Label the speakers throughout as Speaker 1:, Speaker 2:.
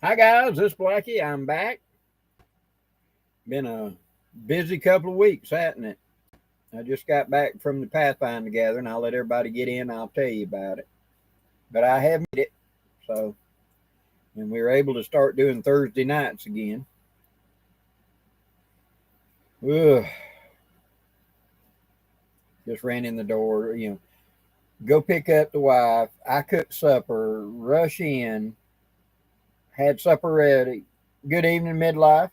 Speaker 1: Hi guys, this is Blackie. I'm back. Been a busy couple of weeks, hasn't it? I just got back from the Pathfinder gathering. I'll let everybody get in. I'll tell you about it. But I have made it. So, and we were able to start doing Thursday nights again. Ugh. Just ran in the door. Go pick up the wife. I cooked supper. Rush in. Had supper ready. Good evening, midlife.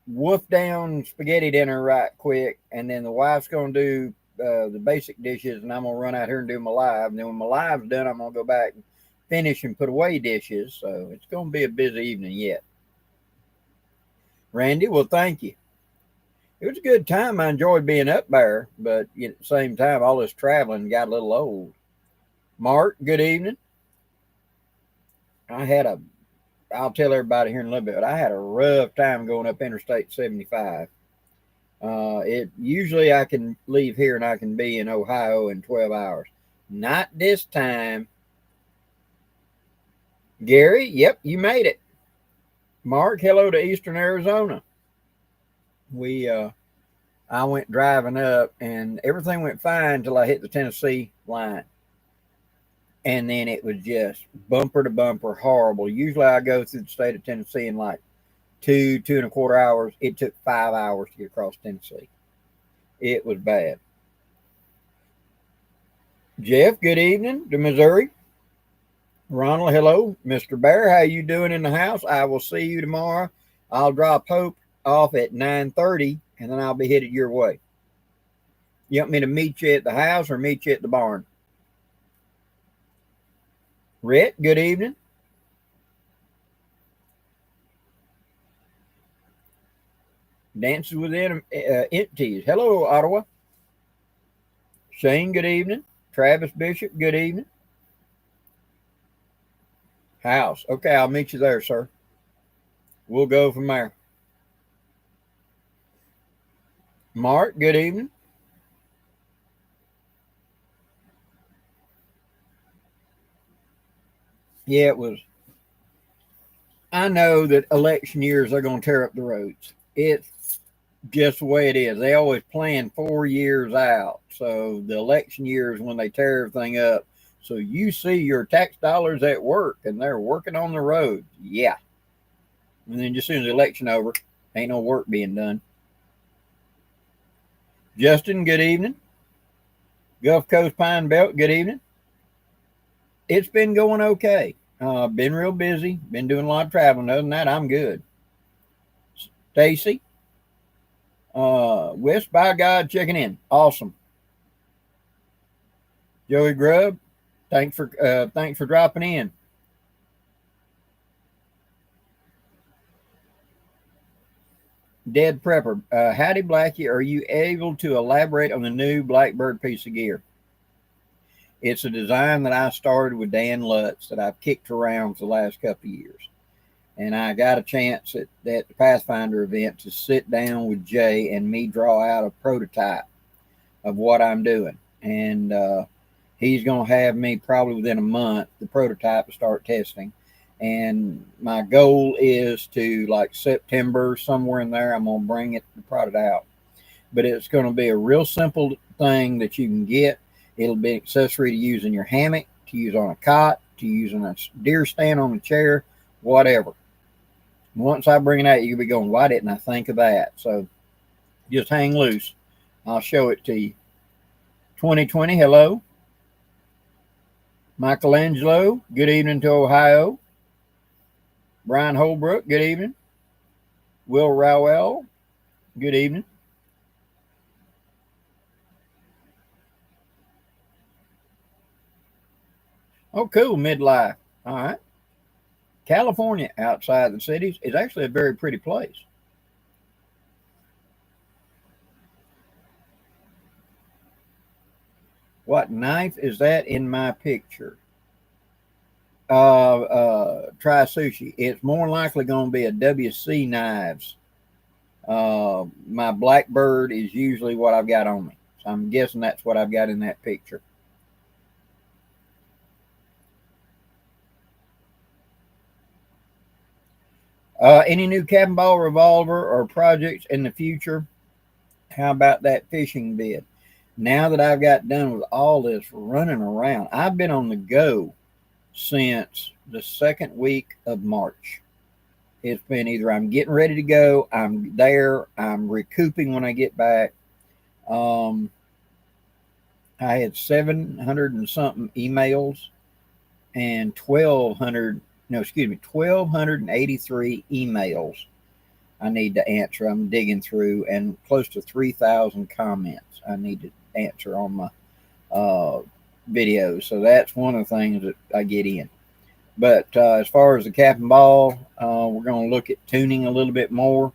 Speaker 1: Wolf down spaghetti dinner right quick, and then the wife's gonna do the basic dishes, and I'm gonna run out here and do my live. And then when my live's done, I'm gonna go back and finish and put away dishes. So it's gonna be a busy evening yet. Randy, well, thank you. It was a good time. I enjoyed being up there, but at the same time, all this traveling got a little old. Mark, good evening. I'll tell everybody here in a little bit, but I had a rough time going up Interstate 75. It usually I can leave here and I can be in Ohio in 12 hours. Not this time. Gary, yep, you made it. Mark, hello to Eastern Arizona. I went driving up and everything went fine until I hit the Tennessee line. And then it was just bumper to bumper horrible. Usually I go through the state of Tennessee in like 2.25 hours. It took 5 hours to get across Tennessee. It was bad. Jeff, good evening to Missouri. Ronald, hello. Mr. Bear, how you doing in the house? I will see you tomorrow. I'll drop Hope off at 9:30, and then I'll be headed your way. You want me to meet you at the house or meet you at the barn? Rhett, good evening. Dances with entities. Hello, Ottawa. Shane, good evening. Travis Bishop, good evening. House. Okay, I'll meet you there, sir. We'll go from there. Mark, good evening. Yeah, it was. I know that election years are going to tear up the roads. It's just the way it is. They always plan 4 years out. So the election years when they tear everything up. So you see your tax dollars at work and they're working on the road. Yeah. And then just as soon as the election over, ain't no work being done. Justin, good evening. Gulf Coast Pine Belt, good evening. It's been going okay. Been real busy. Been doing a lot of traveling. Other than that, I'm good. Stacy, West by God checking in. Awesome. Joey Grubb, thanks for dropping in. Dead Prepper, howdy Blackie. Are you able to elaborate on the new Blackbird piece of gear? It's a design that I started with Dan Lutz that I've kicked around for the last couple of years. And I got a chance at the Pathfinder event to sit down with Jay and me draw out a prototype of what I'm doing. And he's going to have me probably within a month, the prototype, to start testing. And my goal is to, like September, somewhere in there, I'm going to bring the product out. But it's going to be a real simple thing that you can get. It'll be an accessory to use in your hammock, to use on a cot, to use on a deer stand on a chair, whatever. Once I bring it out, you'll be going, why didn't I think of that? So just hang loose. I'll show it to you. 2020, hello. Michelangelo, good evening to Ohio. Brian Holbrook, good evening. Will Rowell, good evening. Oh, cool, midlife. All right. California, outside the cities, is actually a very pretty place. What knife is that in my picture? Try sushi. It's more likely going to be a WC knives. My Blackbird is usually what I've got on me. So I'm guessing that's what I've got in that picture. Any new cap and ball revolver or projects in the future? How about that fishing bit? Now that I've got done with all this running around, I've been on the go since the second week of March. It's been either I'm getting ready to go, I'm there, I'm recouping when I get back. Um, I had 700 and something emails and 1,200, no, excuse me, 1,283 emails I need to answer. I'm digging through, and close to 3,000 comments I need to answer on my uh, videos. So that's one of the things that I get in. But as far as the cap and ball, we're going to look at tuning a little bit more.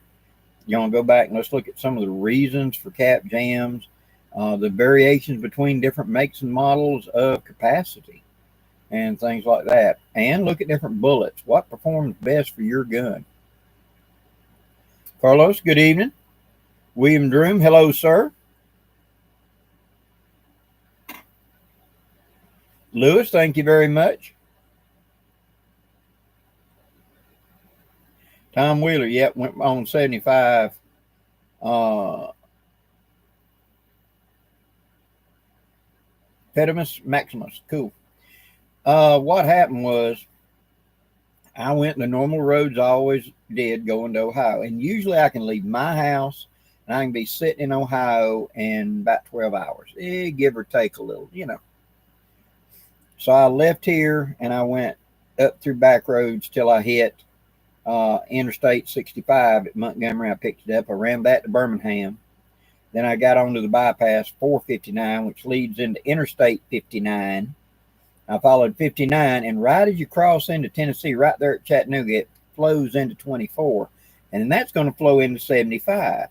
Speaker 1: You're going to go back and let's look at some of the reasons for cap jams, the variations between different makes and models of capacity, and things like that. And look at different bullets. What performs best for your gun? Carlos, good evening. William Droom, hello, sir. Lewis, thank you very much. Tom Wheeler, yep, went on 75. Pedimus Maximus, cool. What happened was I went the normal roads I always did going to Ohio. And usually I can leave my house and I can be sitting in Ohio in about 12 hours, give or take a little, you know. So I left here and I went up through back roads till I hit Interstate 65 at Montgomery. I picked it up. I ran back to Birmingham. Then I got onto the bypass 459, which leads into Interstate 59. I followed 59, and right as you cross into Tennessee, right there at Chattanooga, it flows into 24, and then that's going to flow into 75.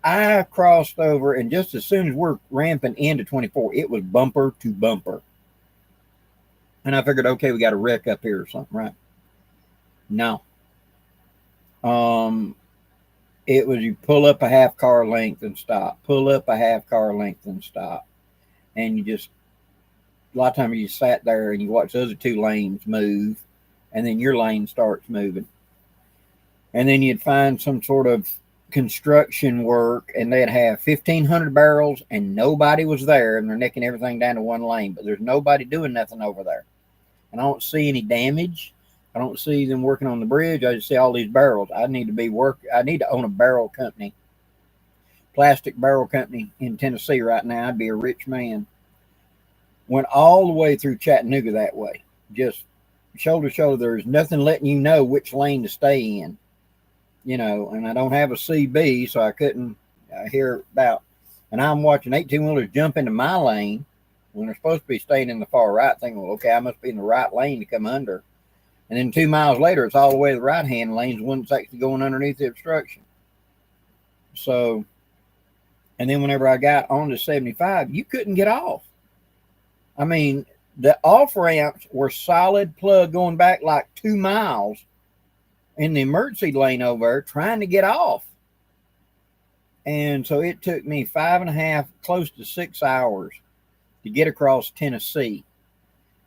Speaker 1: I crossed over, and just as soon as we're ramping into 24, it was bumper to bumper. And I figured, okay, we got a wreck up here or something, right? No. It was you pull up a half car length and stop, pull up a half car length and stop. And you just, a lot of times you sat there and you watch the other two lanes move, and then your lane starts moving. And then you'd find some sort of construction work, and they'd have 1,500 barrels, and nobody was there, and they're nicking everything down to one lane, but there's nobody doing nothing over there. And I don't see any damage. I don't see them working on the bridge. I just see all these barrels. I need to own a barrel company, plastic barrel company in Tennessee right now. I'd be a rich man. Went all the way through Chattanooga that way, just shoulder to shoulder. There's nothing letting you know which lane to stay in, you know. And I don't have a CB, so I couldn't hear about. And I'm watching 18-wheelers jump into my lane when they're supposed to be staying in the far right, thinking, well, okay, I must be in the right lane to come under. And then 2 miles later, it's all the way to the right-hand lane, the one that's actually going underneath the obstruction. So, and then whenever I got onto 75, you couldn't get off. I mean, the off ramps were solid plug going back like 2 miles in the emergency lane over there trying to get off. And so it took me 5.5, close to 6 hours to get across Tennessee.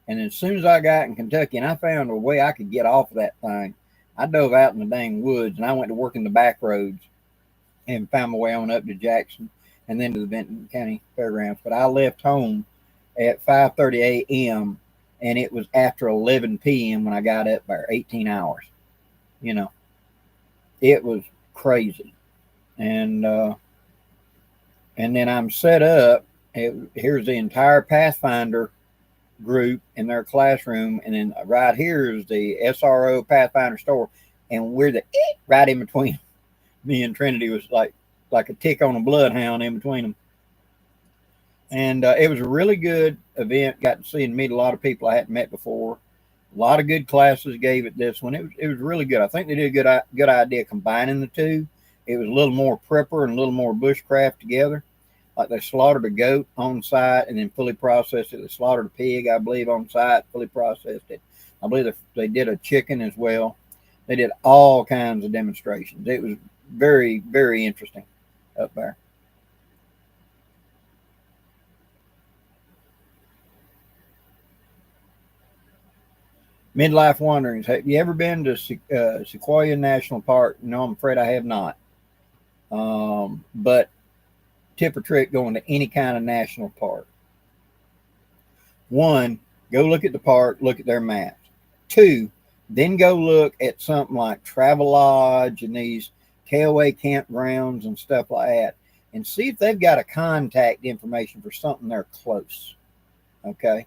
Speaker 1: And as soon as I got in Kentucky and I found a way I could get off of that thing, I dove out in the dang woods and I went to work in the back roads and found my way on up to Jackson and then to the Benton County Fairgrounds. But I left home at 5:30 a.m. and it was after 11 p.m. when I got up there, 18 hours. You know, it was crazy. And then I'm set up. Here's the entire Pathfinder group in their classroom, and then right here is the SRO Pathfinder store, and we're the right in between. Me and Trinity was like a tick on a bloodhound in between them. And it was a really good event. Got to see and meet a lot of people I hadn't met before. A lot of good classes gave it this one. It was really good. I think they did a good idea combining the two. It was a little more prepper and a little more bushcraft together. Like they slaughtered a goat on site and then fully processed it. They slaughtered a pig, I believe, on site, fully processed it. I believe they did a chicken as well. They did all kinds of demonstrations. It was very, very interesting up there. Midlife wanderings. Have you ever been to Sequoia National Park? No, I'm afraid I have not. But tip or trick going to any kind of national park. One, go look at the park, look at their maps. Two, then go look at something like Travelodge and these KOA campgrounds and stuff like that, and see if they've got a contact information for something they're close. Okay.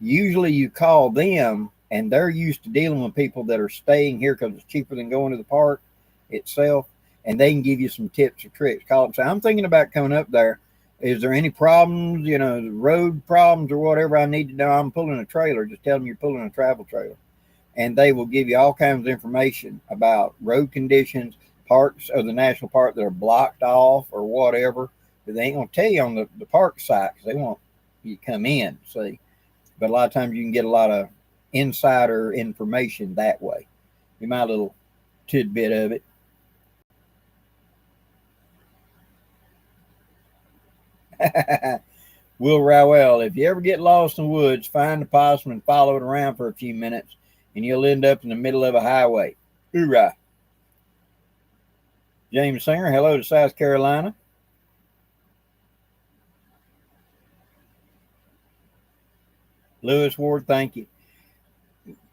Speaker 1: Usually you call them and they're used to dealing with people that are staying here because it's cheaper than going to the park itself, and they can give you some tips or tricks. Call them, say, I'm thinking about coming up there. Is there any problems, road problems or whatever I need to know? I'm pulling a trailer. Just tell them you're pulling a travel trailer. And they will give you all kinds of information about road conditions, parts of the national park that are blocked off or whatever. But they ain't going to tell you on the park site because they want you to come in, see. But a lot of times you can get a lot of insider information that way. Be my little tidbit of it. Will Rowell, if you ever get lost in the woods, find a possum and follow it around for a few minutes, and you'll end up in the middle of a highway. Hoorah. James Singer, hello to South Carolina. Lewis Ward, thank you.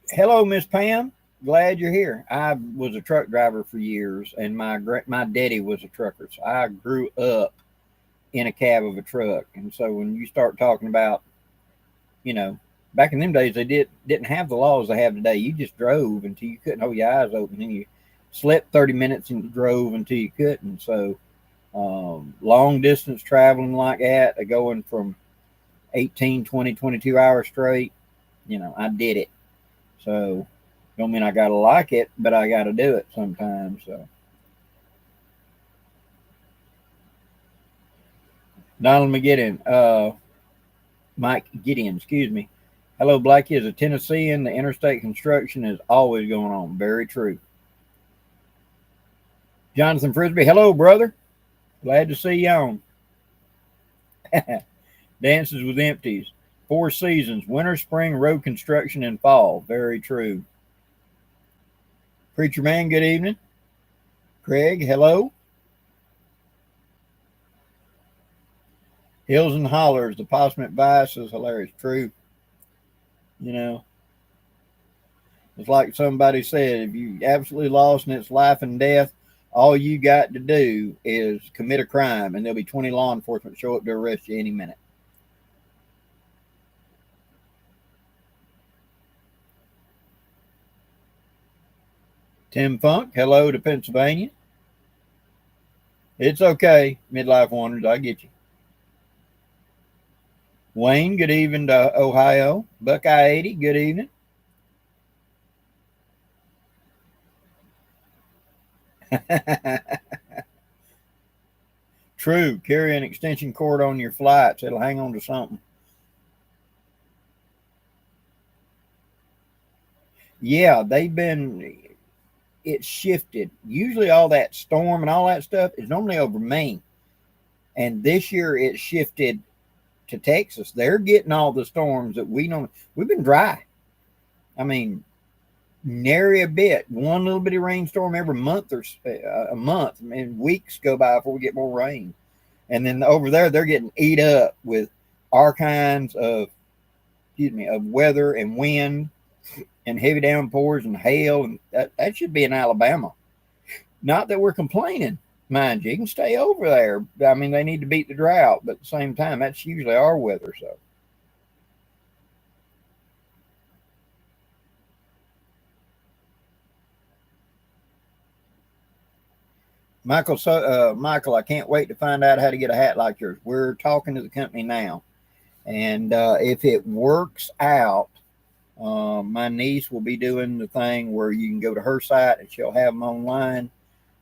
Speaker 1: Hello, Miss Pam. Glad you're here. I was a truck driver for years, and my daddy was a trucker, so I grew up in a cab of a truck. And so when you start talking about, back in them days, they didn't have the laws they have today. You just drove until you couldn't hold your eyes open, and you slept 30 minutes and drove until you couldn't. So long distance traveling like that, going from 18, 20, 22 hours straight, I did it. So don't mean I got to like it, but I got to do it sometimes. So Donald McGideon, Mike Gideon, excuse me. Hello, Blackie. As a Tennessean, the interstate construction is always going on. Very true. Jonathan Frisbee, hello, brother. Glad to see you on. Dances with Empties. 4 seasons: winter, spring, road construction, and fall. Very true. Preacher Man, good evening. Craig, hello. Hills and Hollers, the possum advice is hilarious. True. It's like somebody said, if you absolutely lost and it's life and death, all you got to do is commit a crime, and there'll be 20 law enforcement show up to arrest you any minute. Tim Funk, hello to Pennsylvania. It's okay, midlife wanderers, I get you. Wayne, good evening to Ohio. Buckeye 80, good evening. True, carry an extension cord on your flights. It'll hang on to something. Yeah, it's shifted. Usually all that storm and all that stuff is normally over Maine. And this year it shifted to Texas. They're getting all the storms that we've been dry. I mean, nary a bit. One little bitty rainstorm every month or a month. I mean, weeks go by before we get more rain. And then over there, they're getting eat up with all kinds of weather and wind and heavy downpours and hail. And that should be in Alabama. Not that we're complaining, mind you. You can stay over there. I mean, they need to beat the drought, but at the same time, that's usually our weather. So. Michael, I can't wait to find out how to get a hat like yours. We're talking to the company now, and if it works out, my niece will be doing the thing where you can go to her site and she'll have them online,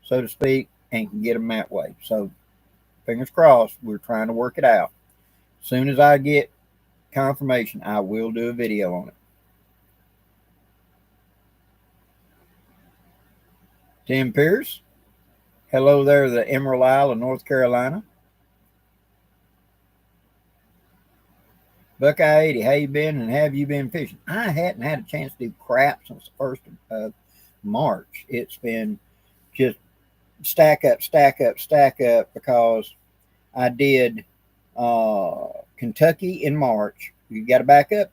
Speaker 1: so to speak, and can get them that way. So, fingers crossed. We're trying to work it out. As soon as I get confirmation, I will do a video on it. Tim Pierce. Hello there, the Emerald Isle of North Carolina. Buckeye 80, how you been and have you been fishing? I hadn't had a chance to do crap since the 1st of March. It's been just stack up, stack up, stack up because I did Kentucky in March. You got to back up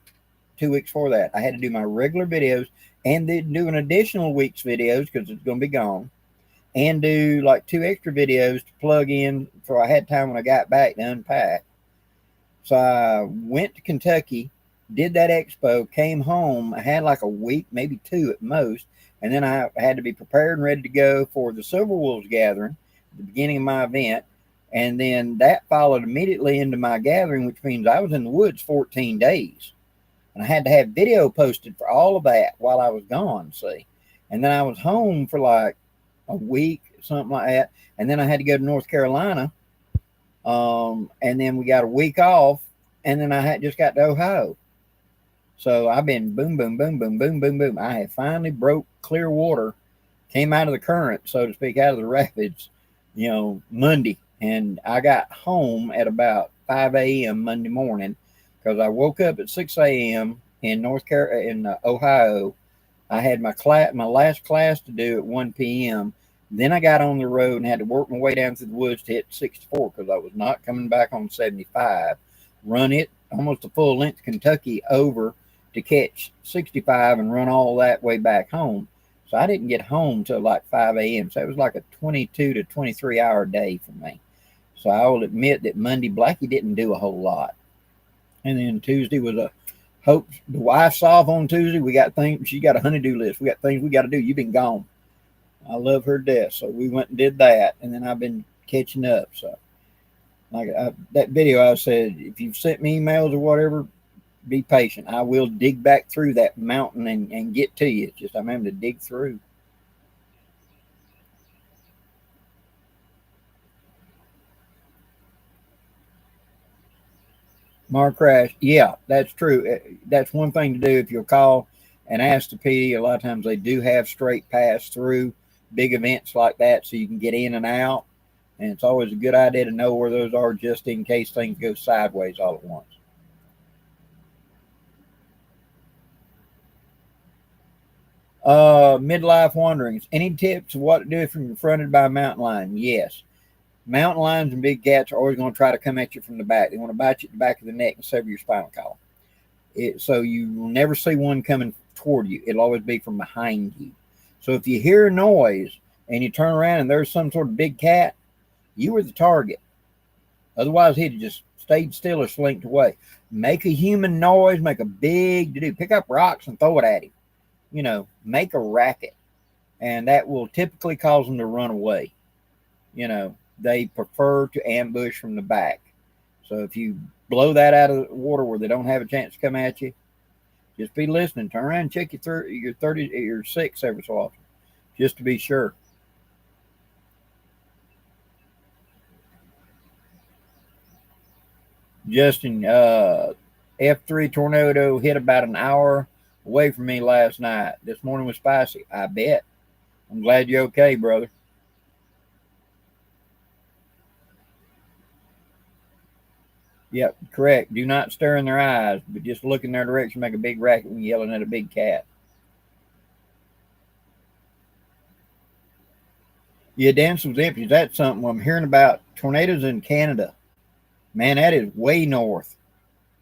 Speaker 1: 2 weeks before that. I had to do my regular videos and then do an additional week's videos because it's going to be gone, and do like 2 extra videos to plug in so I had time when I got back to unpack. So I went to Kentucky, did that expo, came home. I had like a week, maybe 2 at most, and then I had to be prepared and ready to go for the Silver Wolves gathering, the beginning of my event. And then that followed immediately into my gathering, which means I was in the woods 14 days. And I had to have video posted for all of that while I was gone, see. And then I was home for like a week, something like that. And then I had to go to North Carolina. And then we got a week off. And then I had just got to Ohio. So I've been boom, boom, boom, boom, boom, boom, boom. I have finally broke clear water, came out of the current, so to speak, out of the rapids, Monday. And I got home at about 5 a.m. Monday morning because I woke up at 6 a.m. in Ohio. I had my last class to do at 1 p.m. Then I got on the road and had to work my way down through the woods to hit 64 because I was not coming back on 75. Run it almost a full length Kentucky over to catch 65 and run all that way back home. So I didn't get home till like 5 a.m. So it was like a 22 to 23 hour day for me. So I will admit that Monday, Blackie didn't do a whole lot. And then Tuesday was the wife's off on Tuesday. We got things, she got a honey-do list. We got things we got to do. You've been gone. I love her to death. So we went and did that. And then I've been catching up. So that video, I said, if you've sent me emails or whatever, be patient. I will dig back through that mountain and get to you. It's just I'm having to dig through. Mark Crash, yeah, that's true. That's one thing to do if you'll call and ask the PD. A lot of times they do have straight pass through big events like that so you can get in and out. And it's always a good idea to know where those are just in case things go sideways all at once. Midlife wanderings. Any tips of what to do if you're confronted by a mountain lion? Yes. Mountain lions and big cats are always going to try to come at you from the back. They want to bite you at the back of the neck and sever your spinal column. So you will never see one coming toward you. It'll always be from behind you. So if you hear a noise and you turn around and there's some sort of big cat, you were the target. Otherwise, he'd have just stayed still or slinked away. Make a human noise, make a big to-do. Pick up rocks and throw it at him. Make a racket. And that will typically cause them to run away. They prefer to ambush from the back. So if you blow that out of the water where they don't have a chance to come at you, just be listening. Turn around and check your 6 every so often, just to be sure. Justin, F3 tornado hit about an hour away from me last night. This morning was spicy. I bet. I'm glad you're okay, brother. Yep, correct. Do not stare in their eyes, but just look in their direction, make a big racket when you're yelling at a big cat. Yeah, Danville's empty. That's something I'm hearing about. Tornadoes in Canada. Man, that is way north.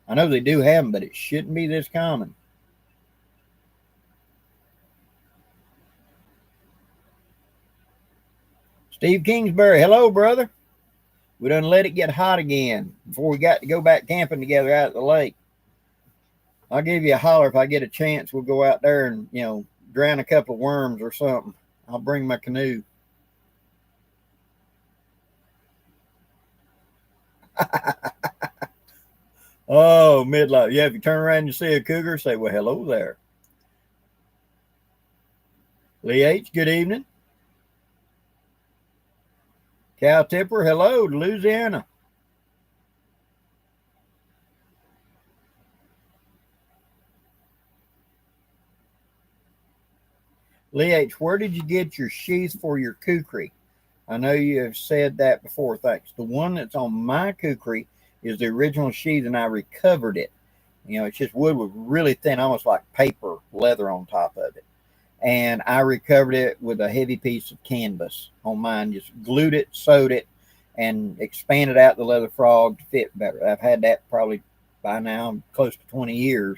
Speaker 1: I know they do have them, but it shouldn't be this common. Steve Kingsbury, hello, brother. We done let it get hot again before we got to go back camping together out at the lake. I'll give you a holler if I get a chance. We'll go out there and, drown a couple of worms or something. I'll bring my canoe. Oh, midlife. Yeah, if you turn around and you see a cougar, say, well, hello there. Lee H., good evening. Cal Tipper, hello to Louisiana. Lee H., where did you get your sheath for your kukri? I know you have said that before. Thanks. The one that's on my kukri is the original sheath, and I recovered it. It's just wood with really thin, almost like paper leather on top of it. And I recovered it with a heavy piece of canvas on mine. Just glued it, sewed it, and expanded out the leather frog to fit better. I've had that probably by now close to 20 years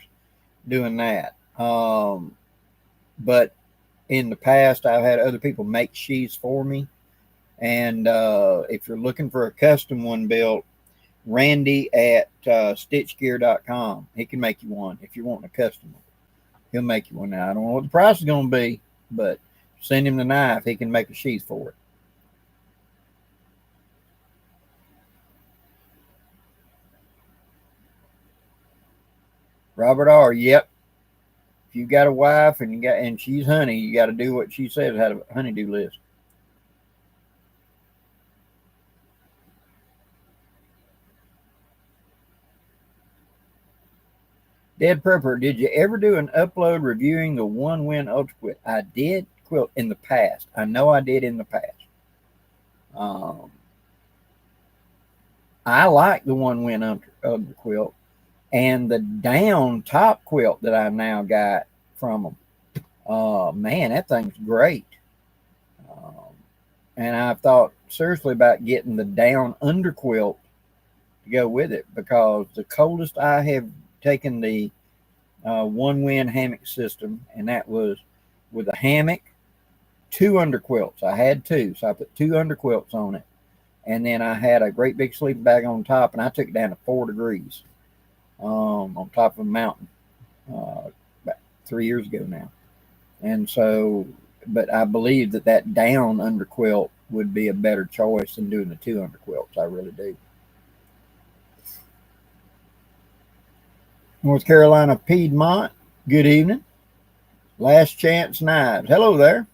Speaker 1: doing that. But in the past, I've had other people make sheaths for me. And if you're looking for a custom one built, Randy at stitchgear.com. He can make you one if you want a custom one. He'll make you one. Now, I don't know what the price is going to be, but send him the knife. He can make a sheath for it. Robert R. Yep. If you got a wife and she's honey, you got to do what she says. Have a honeydew list. Dead Prepper, did you ever do an upload reviewing the One Win Ultra Quilt? I did quilt in the past. I know I did in the past. I like the One Win Ultra Quilt and the down top quilt that I now got from them. Man, that thing's great. And I've thought seriously about getting the down under quilt to go with it, because the coldest I have taken the One Win hammock system, and that was with a hammock, 2 underquilts. I had 2, so I put 2 underquilts on it, and then I had a great big sleeping bag on top, and I took it down to 4 degrees on top of a mountain about 3 years ago now. And so, but I believe that down underquilt would be a better choice than doing the 2 underquilts. I really do. North Carolina Piedmont, good evening. Last Chance Knives. Hello there.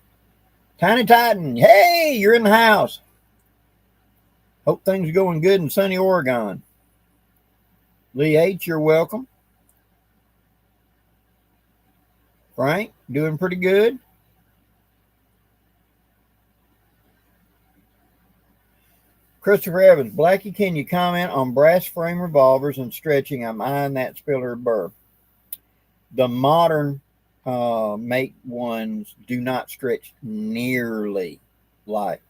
Speaker 1: Tiny Titan, hey, you're in the house. Hope things are going good in sunny Oregon. Lee H., you're welcome. Frank, doing pretty good. Christopher Evans, Blackie, can you comment on brass frame revolvers and stretching? I'm eyeing that Spiller burr. The modern make ones do not stretch nearly like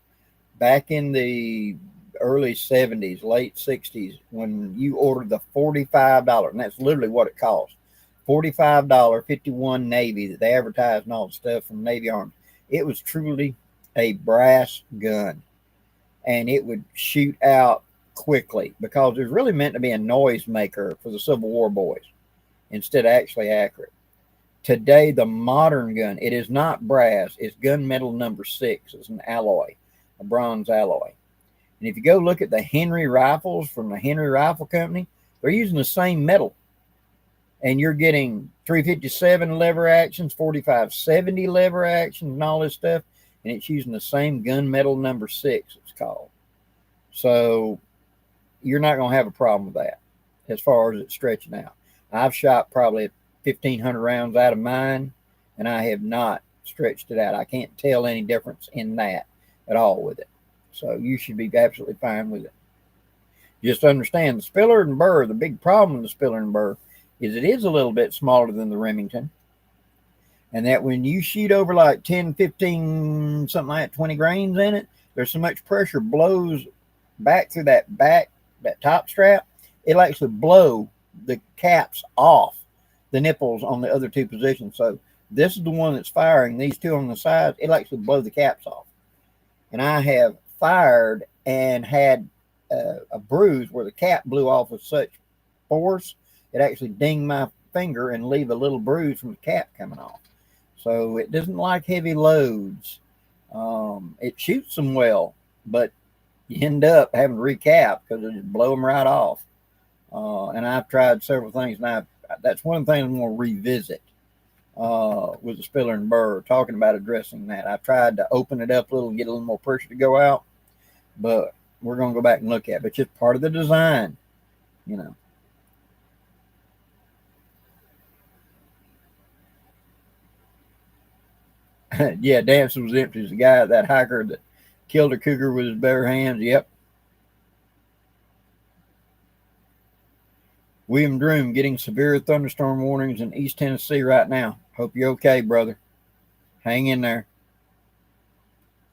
Speaker 1: back in the early 70s, late 60s, when you ordered the $45, and that's literally what it cost. $45 51 Navy that they advertised and all the stuff from Navy Arms. It was truly a brass gun, and it would shoot out quickly because it was really meant to be a noise maker for the Civil War boys instead of actually accurate. Today, the modern gun, it is not brass. It's gunmetal number 6. It's an alloy, a bronze alloy. And if you go look at the Henry rifles from the Henry Rifle Company, they're using the same metal. And you're getting 357 lever actions, 4570 lever actions, and all this stuff. And it's using the same gunmetal number 6, it's called. So you're not going to have a problem with that as far as it stretching out. I've shot probably 1,500 rounds out of mine, and I have not stretched it out. I can't tell any difference in that at all with it. So you should be absolutely fine with it. Just understand the Spiller and burr, the big problem with the Spiller and burr is it is a little bit smaller than the Remington. And that when you shoot over like 10, 15, something like that, 20 grains in it, there's so much pressure blows back through that top strap, it'll actually blow the caps off the nipples on the other 2 positions. So this is the one that's firing. These 2 on the sides, it'll actually blow the caps off. And I have fired and had a bruise where the cap blew off with such force, it actually dinged my finger and leave a little bruise from the cap coming off. So it doesn't like heavy loads. It shoots them well, but you end up having to recap because it just blow them right off. And I've tried several things, and that's one thing I'm going to revisit with the Spiller and burr, talking about addressing that. I've tried to open it up a little and get a little more pressure to go out, but we're going to go back and look at it. But just part of the design, you know. Yeah, Dancing was empty. The guy, that hiker that killed a cougar with his bare hands. Yep. William Droom, getting severe thunderstorm warnings in East Tennessee right now. Hope you're okay, brother. Hang in there.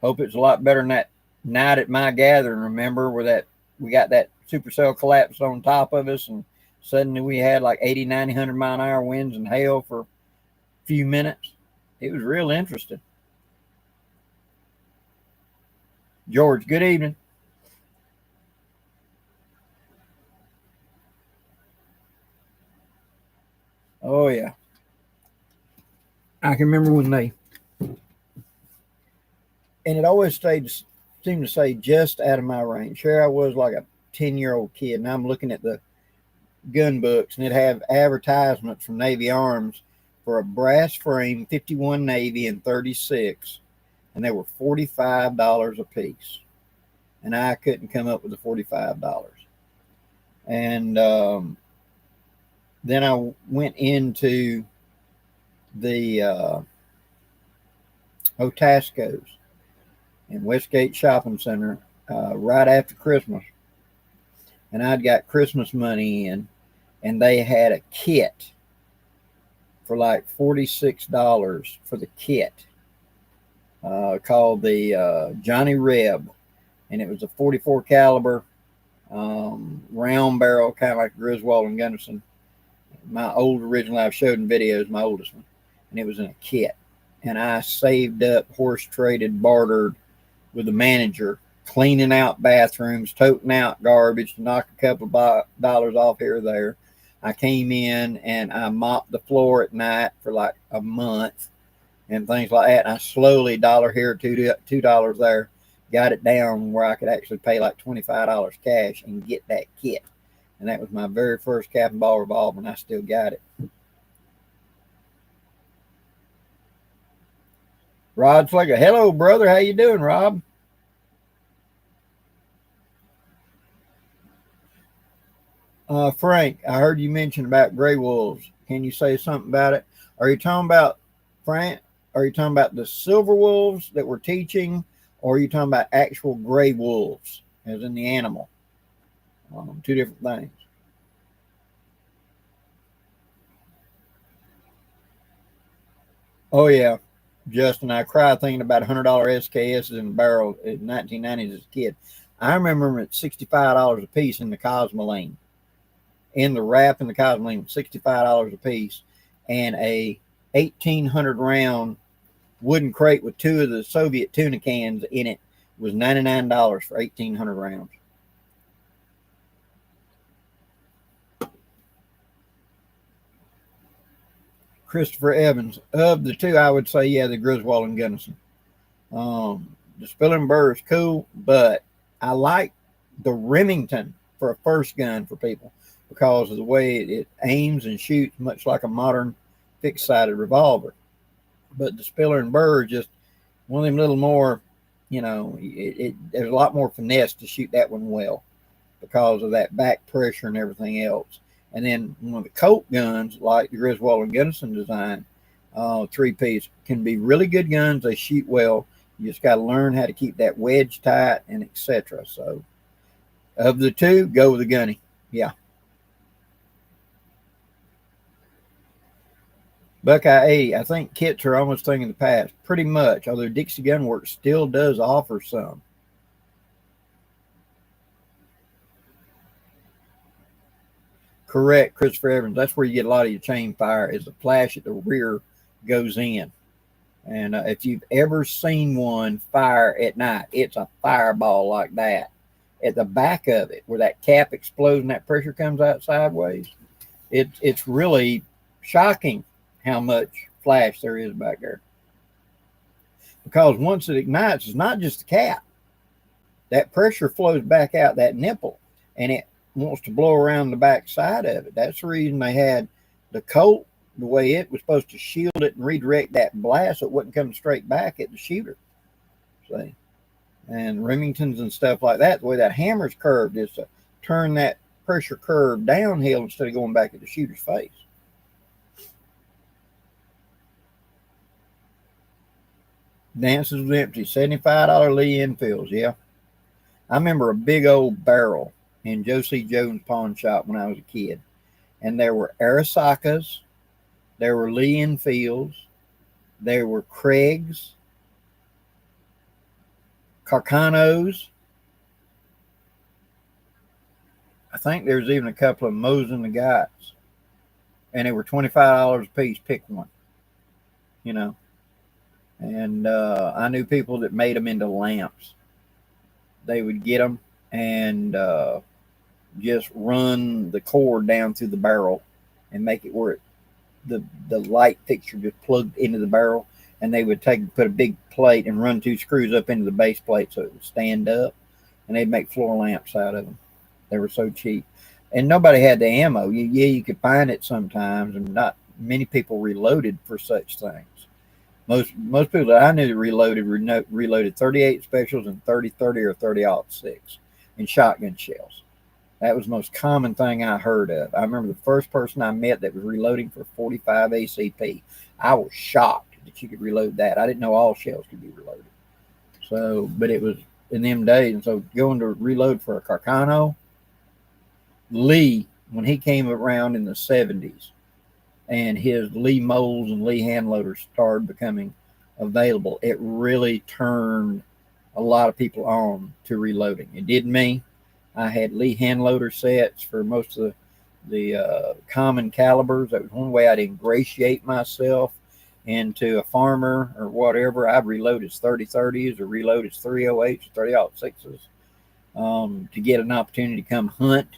Speaker 1: Hope it's a lot better than that night at my gathering, remember, where we got that supercell collapse on top of us, and suddenly we had like 80, 90, 100-mile-an-hour winds and hail for a few minutes. It was real interesting. George, good evening. Oh, yeah. I can remember when and it always seemed to say just out of my range. Here I was like a 10-year-old kid, and I'm looking at the gun books, and it have advertisements from Navy Arms for a brass frame 51 Navy and 36, and they were $45 a piece, and I couldn't come up with the $45. And then I went into the Otasco's in Westgate Shopping Center right after Christmas, and I'd got Christmas money in, and they had a kit for like $46 for the kit called the Johnny Reb, and it was a 44 caliber round barrel, kind of like Griswold and Gunderson. My old original I've showed in videos, my oldest one, and it was in a kit. And I saved up, horse traded, bartered with the manager, cleaning out bathrooms, toting out garbage to knock a couple of dollars off here or there. I came in and I mopped the floor at night for like a month and things like that. And I slowly, $1 here, $2 there, got it down where I could actually pay like $25 cash and get that kit. And that was my very first cap and ball revolver, and I still got it. Rod Flegger, hello, brother. How you doing, Rob? Frank, I heard you mention about gray wolves. Can you say something about it? Are you talking about, Frank, are you talking about the silver wolves that we're teaching, or are you talking about actual gray wolves, as in the animal? Two different things. Oh, yeah. Justin, I cried thinking about $100 SKSs in the barrel in 1990s as a kid. I remember them at $65 a piece in the Cosmoline. In the wrap in the Cosmoline, $65 a piece. And a 1,800 round wooden crate with 2 of the Soviet tuna cans in it was $99 for 1,800 rounds. Christopher Evans, of the two, I would say, yeah, the Griswold and Gunnison. The Spilling Burr is cool, but I like the Remington for a first gun for people because of the way it aims and shoots much like a modern fixed-sided revolver. But the Spiller and Burr is just one of them little more, there's a lot more finesse to shoot that one well because of that back pressure and everything else. And then one of the Colt guns, like the Griswold and Gunnison design, 3-piece, can be really good guns. They shoot well. You just got to learn how to keep that wedge tight and etc. So, of the two, go with the gunny. Yeah. Buckeye 80, I think kits are almost thing in the past. Pretty much, although Dixie Gun Works still does offer some. Correct, Christopher Evans. That's where you get a lot of your chain fire, is the flash at the rear goes in. And if you've ever seen one fire at night, it's a fireball like that. At the back of it, where that cap explodes and that pressure comes out sideways, it's really shocking how much flash there is back there. Because once it ignites, it's not just the cap. That pressure flows back out that nipple, and it wants to blow around the back side of it. That's the reason they had the Colt, the way it was supposed to shield it and redirect that blast so it wouldn't come straight back at the shooter. See? And Remingtons and stuff like that, the way that hammer's curved is to turn that pressure curve downhill instead of going back at the shooter's face. Dances with Empty, $75 Lee Enfields, yeah. I remember a big old barrel in Joe C. Jones' pawn shop when I was a kid. And there were Arisakas, there were Lee Enfields, there were Craigs, Carcanos. I think there's even a couple of Mosin the Guys. And they were $25 a piece. Pick one, you know. And I knew people that made them into lamps. They would get them and just run the cord down through the barrel and make it where the light fixture just plugged into the barrel, and they would put a big plate and run 2 screws up into the base plate so it would stand up, and they'd make floor lamps out of them. They were so cheap, and nobody had the ammo. You could find it sometimes, and not many people reloaded for such things. Most people that I knew reloaded 38 specials and 30-30 or 30-06 and shotgun shells. That was the most common thing I heard of. I remember the first person I met that was reloading for 45 ACP. I was shocked that you could reload that. I didn't know all shells could be reloaded. So, but it was in them days. And so going to reload for a Carcano, Lee, when he came around in the 70s, and his Lee molds and Lee hand loaders started becoming available, it really turned a lot of people on to reloading. It did me. I had Lee hand loader sets for most of the common calibers. That was one way I'd ingratiate myself into a farmer or whatever. I'd reload his 30-30s or reload his 308s or 30-06s to get an opportunity to come hunt,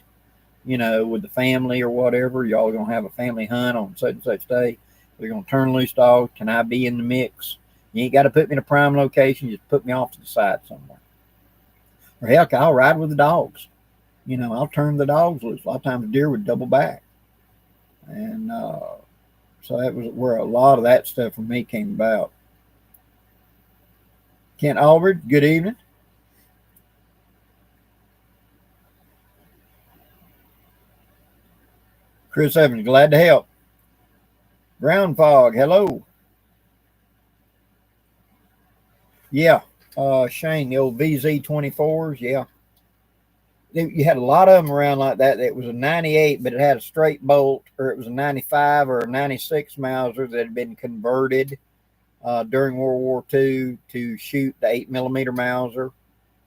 Speaker 1: you know, with the family or whatever. Y'all are going to have a family hunt on such and such day. They're going to turn loose dogs. Can I be in the mix? You ain't got to put me in a prime location. Just put me off to the side somewhere. Or heck, I'll ride with the dogs. You know, I'll turn the dogs loose. A lot of times deer would double back. And so that was where a lot of that stuff for me came about. Kent Albert, good evening. Chris Evans, glad to help. Ground fog, hello. Yeah, Shane, the old VZ24s, yeah. You had a lot of them around like that. It was a 98, but it had a straight bolt, or it was a 95 or a 96 Mauser that had been converted during World War II to shoot the 8mm Mauser,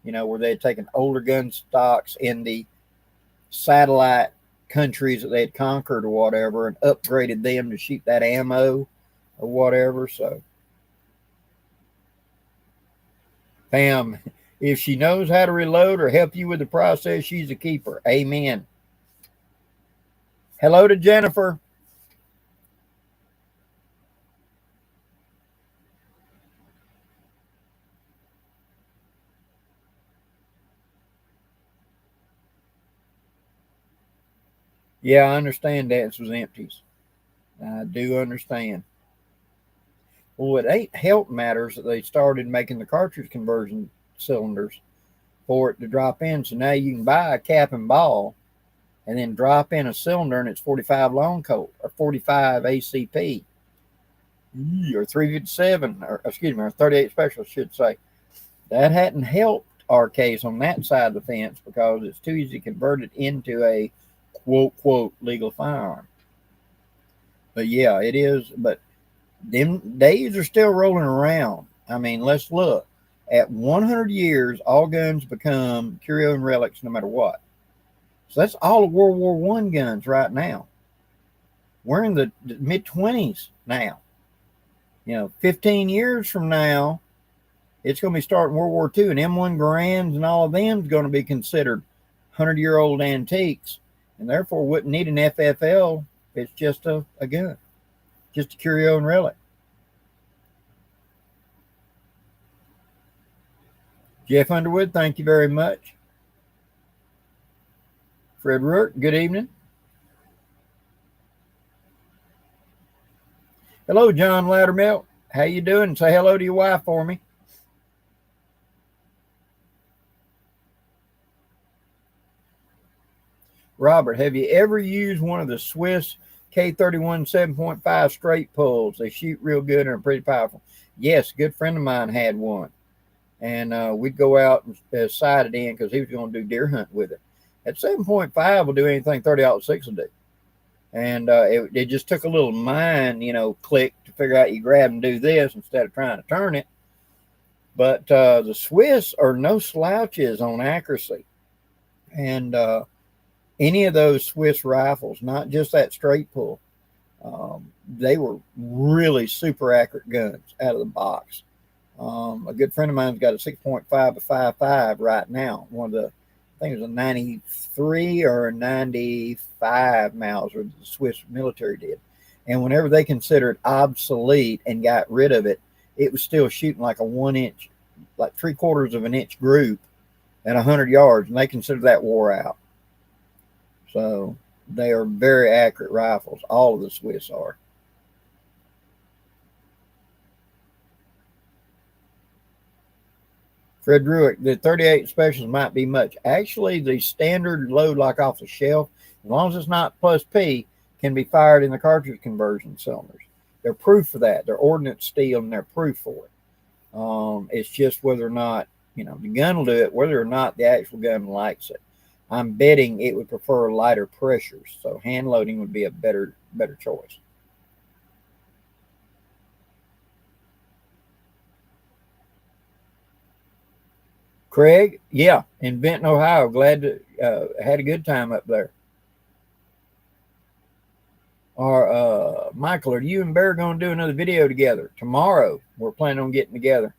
Speaker 1: you know, where they had taken older gun stocks in the satellite countries that they had conquered or whatever and upgraded them to shoot that ammo or whatever. So, Pam, if she knows how to reload or help you with the process, she's a keeper. Amen. Hello to Jennifer. Yeah, I understand that was empties. I do understand. Well, it ain't help matters that they started making the cartridge conversion cylinders for it to drop in. So now you can buy a cap and ball and then drop in a cylinder, and it's 45 long colt or 45 ACP or 357, or excuse me, or 38 special, I should say. That hadn't helped our case on that side of the fence because it's too easy to convert it into a quote, quote, legal firearm. But yeah, it is. But them days are still rolling around. I mean, let's look. At 100 years, all guns become curio and relics no matter what. So that's all of World War I guns right now. We're in the mid-20s now. You know, 15 years from now, it's going to be starting World War II, and M1 Garands and all of them is going to be considered 100-year-old antiques, and therefore wouldn't need an FFL. It's just a gun, just a curio and relic. Jeff Underwood, thank you very much. Fred Rourke, good evening. Hello, John Loudermilk. How you doing? Say hello to your wife for me. Robert, have you ever used one of the Swiss K31 7.5 straight pulls? They shoot real good and are pretty powerful. Yes, a good friend of mine had one. And we'd go out and sight it in because he was going to do deer hunt with it. At 7.5 will do anything 30-06 will do. And it just took a little mind, click to figure out you grab and do this instead of trying to turn it. But the Swiss are no slouches on accuracy. And any of those Swiss rifles, not just that straight pull, they were really super accurate guns out of the box. A good friend of mine's got a 6.5 to 5.5 right now. One of the, I think it was a 93 or a 95 Mauser the Swiss military did. And whenever they considered obsolete and got rid of it, it was still shooting like a 1 inch, like 3/4 of an inch group at 100 yards, and they considered that wore out. So they are very accurate rifles. All of the Swiss are. Fred Ruick, the 38 specials might be much. Actually, the standard load, like off the shelf, as long as it's not plus P, can be fired in the cartridge conversion cylinders. They're proof for that. They're ordnance steel, and they're proof for it. It's just whether or not, the gun will do it, whether or not the actual gun likes it. I'm betting it would prefer lighter pressures, so hand loading would be a better choice. Craig, yeah, in Benton, Ohio. Glad to had a good time up there. Or Michael, are you and Bear going to do another video together tomorrow? We're planning on getting together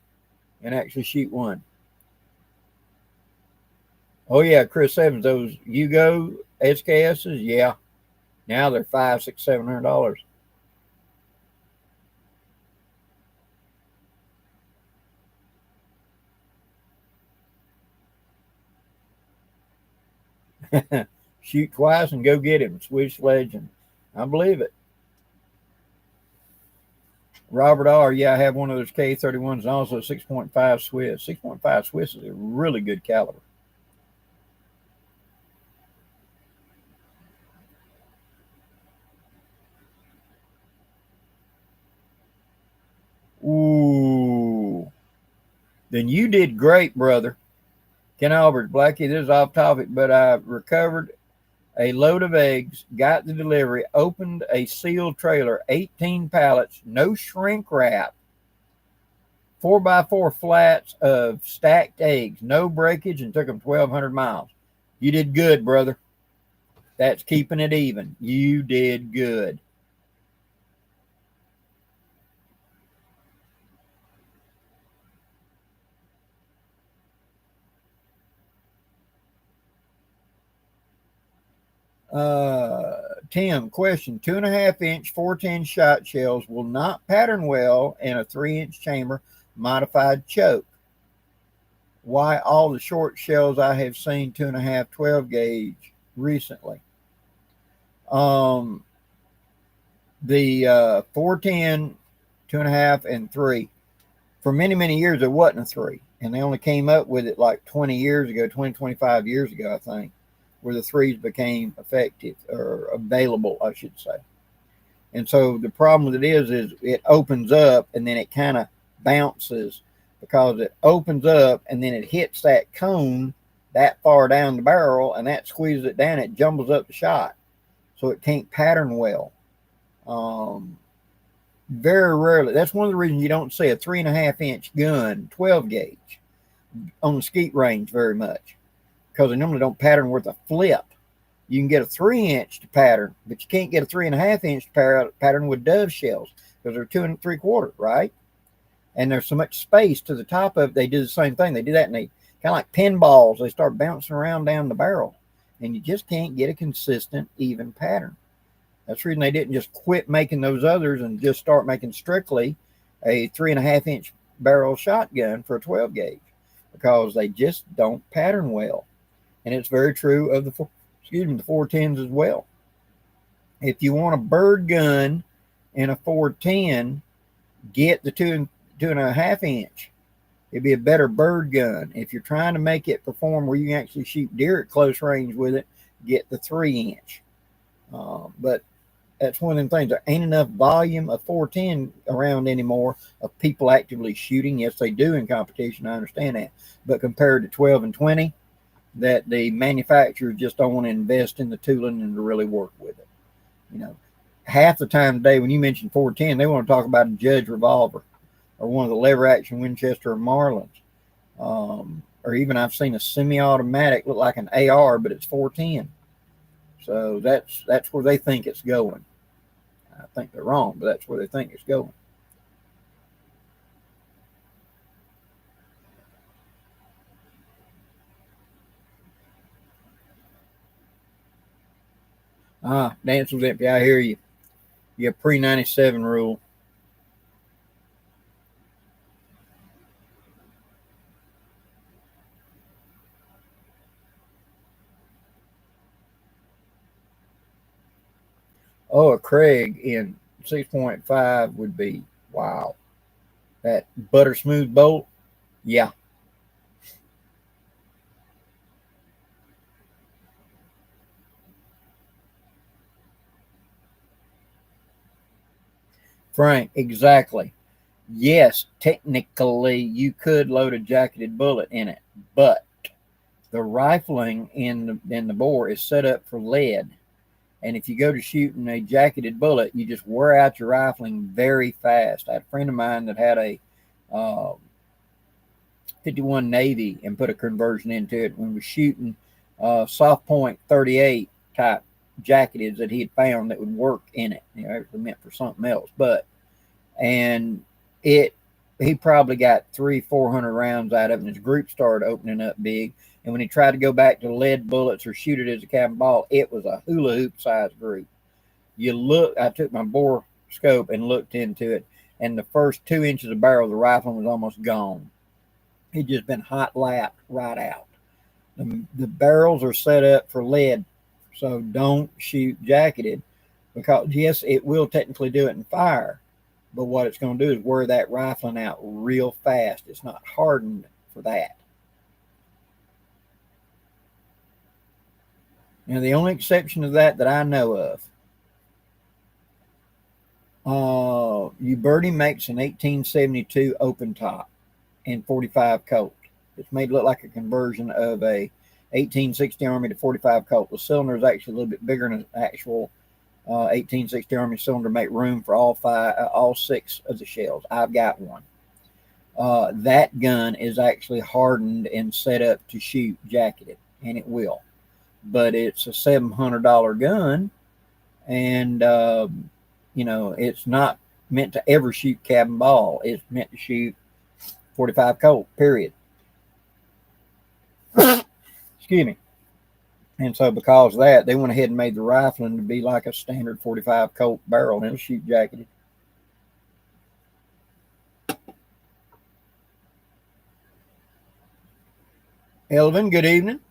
Speaker 1: and actually shoot one. Oh yeah, Chris Evans, those Yugo SKSs, yeah. Now they're $500, $600, $700. Shoot twice and go get him. Swiss legend. I believe it. Robert R. Yeah, I have one of those K31s and also 6.5 Swiss. 6.5 Swiss is a really good caliber. Ooh. Then you did great, brother. Ken Albert, Blackie, this is off topic, but I recovered a load of eggs, got the delivery, opened a sealed trailer, 18 pallets, no shrink wrap, 4x4 flats of stacked eggs, no breakage, and took them 1,200 miles. You did good, brother. That's keeping it even. You did good. Tim, question: 2.5-inch 410 shot shells will not pattern well in a 3-inch chamber modified choke. Why all the short shells I have seen 2.5 12 gauge recently? The 410, 2.5, and 3. For many years, there wasn't a 3, and they only came up with it like 20 years ago, 25 years ago, I think, where the 3s became effective or available, I should say. And so the problem with it is it opens up and then it kind of bounces because it opens up and then it hits that cone that far down the barrel, and that squeezes it down. It jumbles up the shot, so it can't pattern well. Very rarely. That's one of the reasons you don't see a 3.5-inch gun 12 gauge on the skeet range very much, because they normally don't pattern worth a flip. You can get a 3-inch to pattern, but you can't get a 3.5-inch to pattern with dove shells because they're 2 3/4, right? And there's so much space to the top of it. They do the same thing. They do that, and they kind of like pinballs. They start bouncing around down the barrel, and you just can't get a consistent, even pattern. That's the reason they didn't just quit making those others and just start making strictly a 3.5-inch barrel shotgun for a 12 gauge, because they just don't pattern well. And it's very true of the 410s as well. If you want a bird gun in a 410, get the 2.5-inch. It'd be a better bird gun. If you're trying to make it perform where you can actually shoot deer at close range with it, get the 3-inch. But that's one of them things. There ain't enough volume of 410 around anymore of people actively shooting. Yes, they do in competition. I understand that. But compared to 12 and 20, that the manufacturers just don't want to invest in the tooling and to really work with it. You know, half the time today when you mention 410, they want to talk about a Judge revolver or one of the lever action Winchester or Marlins. Or even I've seen a semi-automatic look like an AR, but it's 410. So that's where they think it's going. I think they're wrong, but that's where they think it's going. Dance was empty. I hear you. You have pre-97 rule. Oh, a Craig in 6.5 would be wow. That butter smooth bolt, yeah. Frank, exactly. Yes, technically you could load a jacketed bullet in it, but the rifling in the bore is set up for lead. And if you go to shooting a jacketed bullet, you just wear out your rifling very fast. I had a friend of mine that had a uh, 51 Navy and put a conversion into it when we was shooting soft point 38 type jacketeds that he had found that would work in it. You know, it was meant for something else, but and it he probably got 300-400 rounds out of it, and his group started opening up big. And when he tried to go back to lead bullets or shoot it as a carbon ball, it was a hula hoop sized group. I took my bore scope and looked into it, and the first 2 inches of barrel of the rifle was almost gone. It just been hot lapped right out. The barrels are set up for lead, so don't shoot jacketed, because yes, it will technically do it in fire, but what it's going to do is wear that rifling out real fast. It's not hardened for that. Now, the only exception to that I know of, Uberti makes an 1872 open top in 45 Colt. It's made to look like a conversion of a 1860 Army to 45 Colt. The cylinder is actually a little bit bigger than an actual 1860 Army cylinder, make room for all six of the shells. I've got one. That gun is actually hardened and set up to shoot jacketed, and it will. But it's a $700 gun, and it's not meant to ever shoot cabin ball. It's meant to shoot 45 Colt, period. Excuse me. And so because of that, they went ahead and made the rifling to be like a standard 45 Colt barrel, and it'll shoot jacketed. Elvin, good evening.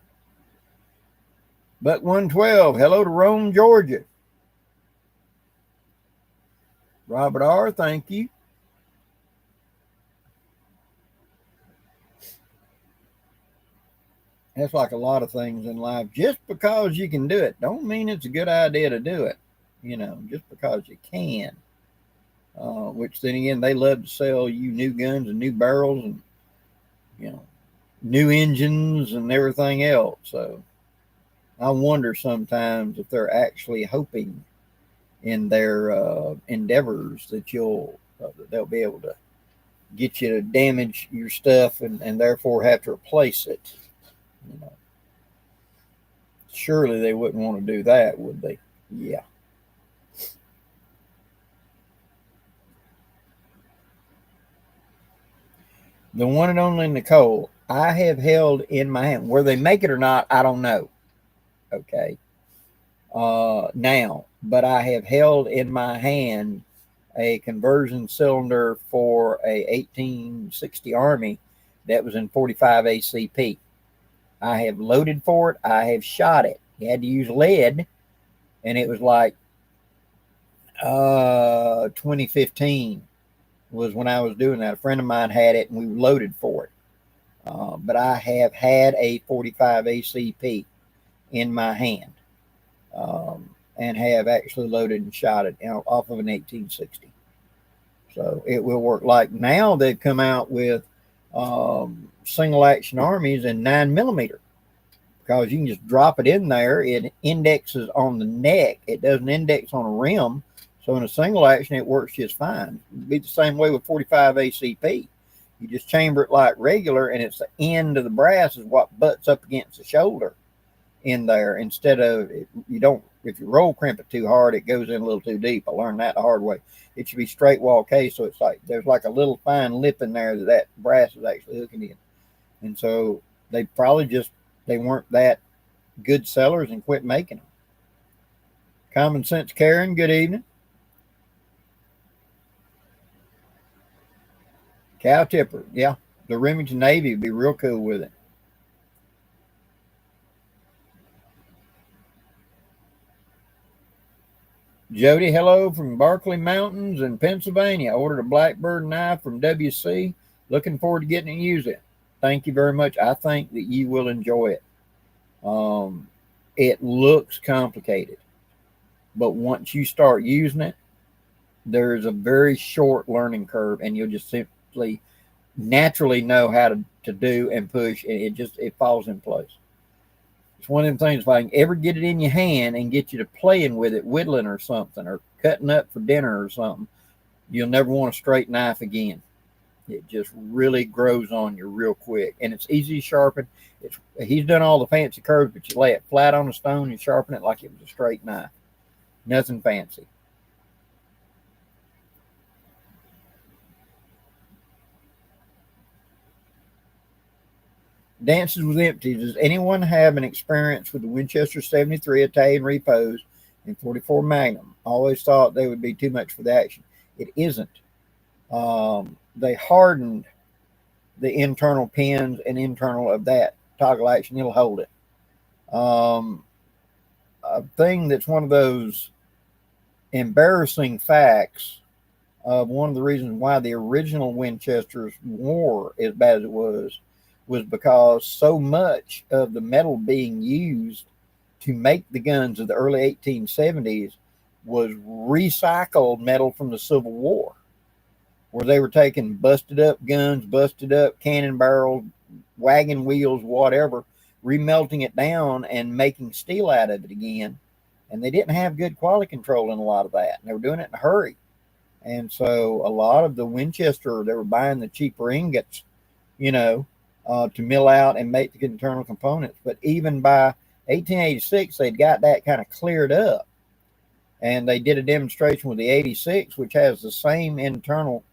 Speaker 1: Buck 112, hello to Rome, Georgia. Robert R., thank you. That's like a lot of things in life. Just because you can do it, don't mean it's a good idea to do it. Just because you can. Which then again, they love to sell you new guns and new barrels and, new engines and everything else. So I wonder sometimes if they're actually hoping in their endeavors that they'll be able to get you to damage your stuff and therefore have to replace it. Surely they wouldn't want to do that, would they? Yeah. The one and only Nicole, I have held in my hand. Where they make it or not, I don't know. Okay. Now, but I have held in my hand a conversion cylinder for a 1860 Army that was in 45 ACP. I have loaded for it. I have shot it. You had to use lead, and it was like 2015 was when I was doing that. A friend of mine had it, and we loaded for it. But I have had a 45 ACP in my hand, and have actually loaded and shot it off of an 1860. So it will work. Like now, they've come out with single action armies in 9mm, because you can just drop it in there. It indexes on the neck. It doesn't index on a rim. So in a single action, it works just fine. It'd be the same way with 45 ACP. You just chamber it like regular, and it's the end of the brass is what butts up against the shoulder in there. Instead of, you don't, if you roll crimp it too hard, it goes in a little too deep. I learned that the hard way. It should be straight wall case, so it's like there's like a little fine lip in there that brass is actually hooking in. And so they probably just, they weren't that good sellers and quit making them. Common Sense Karen, good evening. Cow tipper, yeah. The Remington Navy would be real cool with it. Jody, hello from Barkley Mountains in Pennsylvania. I ordered a Blackbird knife from WC. Looking forward to getting to use it. Thank you very much. I think that you will enjoy it. It looks complicated, but once you start using it, there's a very short learning curve, and you'll just simply naturally know how to do and push, and it falls in place. It's one of them things, if I can ever get it in your hand and get you to playing with it, whittling or something, or cutting up for dinner or something, you'll never want a straight knife again. It just really grows on you real quick, and it's easy to sharpen. He's done all the fancy curves, but you lay it flat on the stone and sharpen it like it was a straight knife. Nothing fancy. Dances with Empty. Does anyone have an experience with the Winchester 73 Italian repos and 44 Magnum? Always thought they would be too much for the action. It isn't. They hardened the internal pins and internal of that toggle action. It'll hold it. A thing that's one of those embarrassing facts of one of the reasons why the original Winchesters wore as bad as it was because so much of the metal being used to make the guns of the early 1870s was recycled metal from the Civil War, where they were taking busted up guns, busted up cannon barrels, wagon wheels, whatever, remelting it down and making steel out of it again. And they didn't have good quality control in a lot of that. And they were doing it in a hurry. And so a lot of the Winchester, they were buying the cheaper ingots, to mill out and make the internal components. But even by 1886, they'd got that kind of cleared up. And they did a demonstration with the 86, which has the same internal,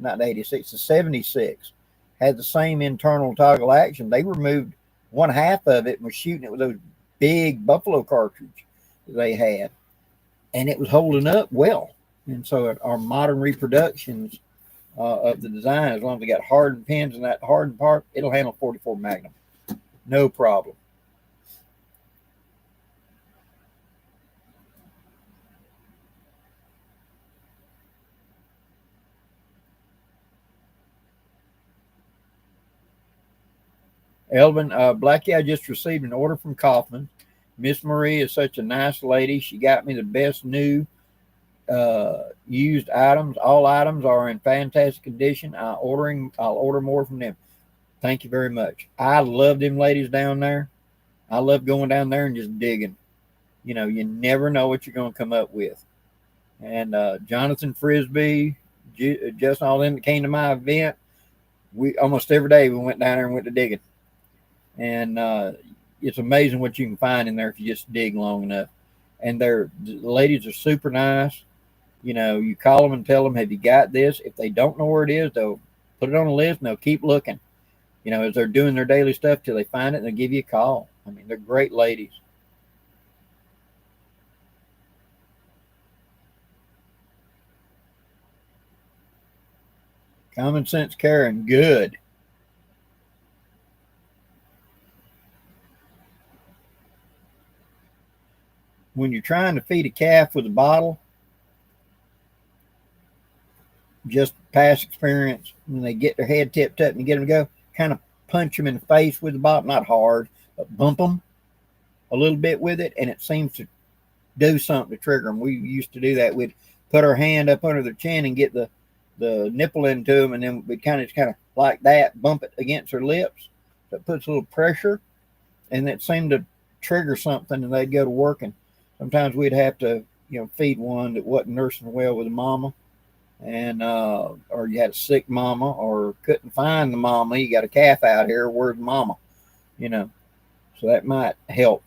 Speaker 1: not the 86, the 76, had the same internal toggle action. They removed one half of it and were shooting it with those big Buffalo cartridge that they had. And it was holding up well. And so our modern reproductions of the design, as long as they got hardened pins in that hardened part, it'll handle 44 Magnum. No problem. Elvin, Blackie, I just received an order from Kaufman. Miss Marie is such a nice lady. She got me the best new used items. All items are in fantastic condition. I'll order more from them. Thank you very much. I love them ladies down there. I love going down there and just digging. You never know what you're going to come up with. And Jonathan Frisbee, Justin, all them that came to my event, we almost every day we went down there and went to digging. And it's amazing what you can find in there if you just dig long enough. And the ladies are super nice. You call them and tell them, have you got this? If they don't know where it is, they'll put it on a list and they'll keep looking, as they're doing their daily stuff till they find it and they'll give you a call. I mean, they're great ladies. Common Sense Karen, good. When you're trying to feed a calf with a bottle, just past experience, when they get their head tipped up and you get them to go, kind of punch them in the face with the bottle, not hard, but bump them a little bit with it, and it seems to do something to trigger them. We used to do that. We'd put our hand up under their chin and get the nipple into them, and then we'd kind of like that, bump it against their lips. So it puts a little pressure, and it seemed to trigger something, and they'd go to work, and sometimes we'd have to, feed one that wasn't nursing well with a mama, and or you had a sick mama, or couldn't find the mama. You got a calf out here. Where's mama? You know, so that might help.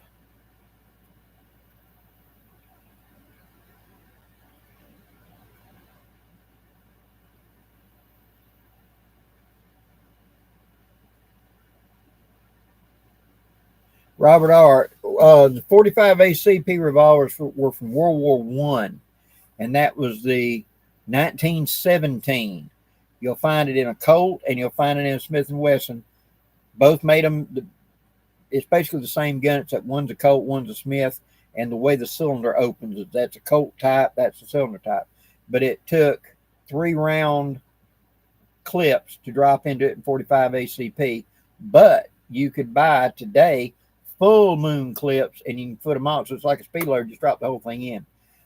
Speaker 1: Robert R. The 45 ACP revolvers were from World War One, and that was the 1917. You'll find it in a Colt, and you'll find it in a Smith and Wesson. Both made them. It's basically the same gun, except one's a Colt, one's a Smith, and the way the cylinder opens, that's a Colt type, that's a cylinder type. But it took 3-round clips to drop into it in 45 ACP. But you could buy today full moon clips, and you can put them on. So it's like a speed loader, just drop the whole thing in.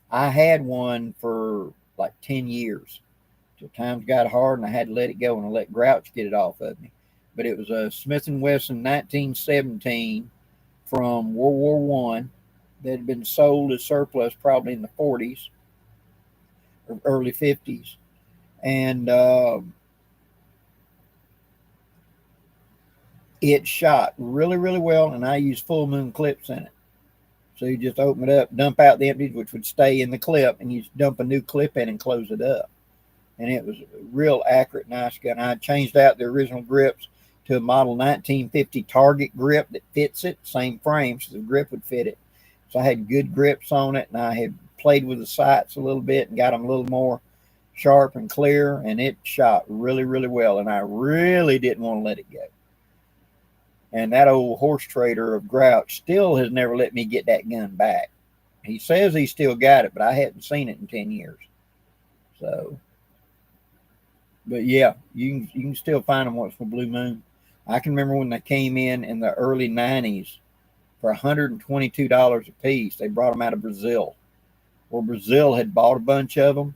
Speaker 1: I had one for like 10 years. So times got hard, and I had to let it go, and I let Grouch get it off of me. But it was a Smith and Wesson 1917 from World War One that had been sold as surplus probably in the 40s or early 50s, and it shot really, really well. And I used full moon clips in it. So you just open it up, dump out the empties, which would stay in the clip, and you just dump a new clip in and close it up. And it was a real accurate, nice gun. I changed out the original grips to a model 1950 Target grip that fits it, same frame, so the grip would fit it. So I had good grips on it, and I had played with the sights a little bit and got them a little more sharp and clear, and it shot really, really well. And I really didn't want to let it go. And that old horse trader of Grouch still has never let me get that gun back. He says he still got it, but I haven't seen it in 10 years. So, but yeah, you can still find them once from Blue Moon. I can remember when they came in the early 90s for $122 a piece. They brought them out of Brazil. Well, Brazil had bought a bunch of them,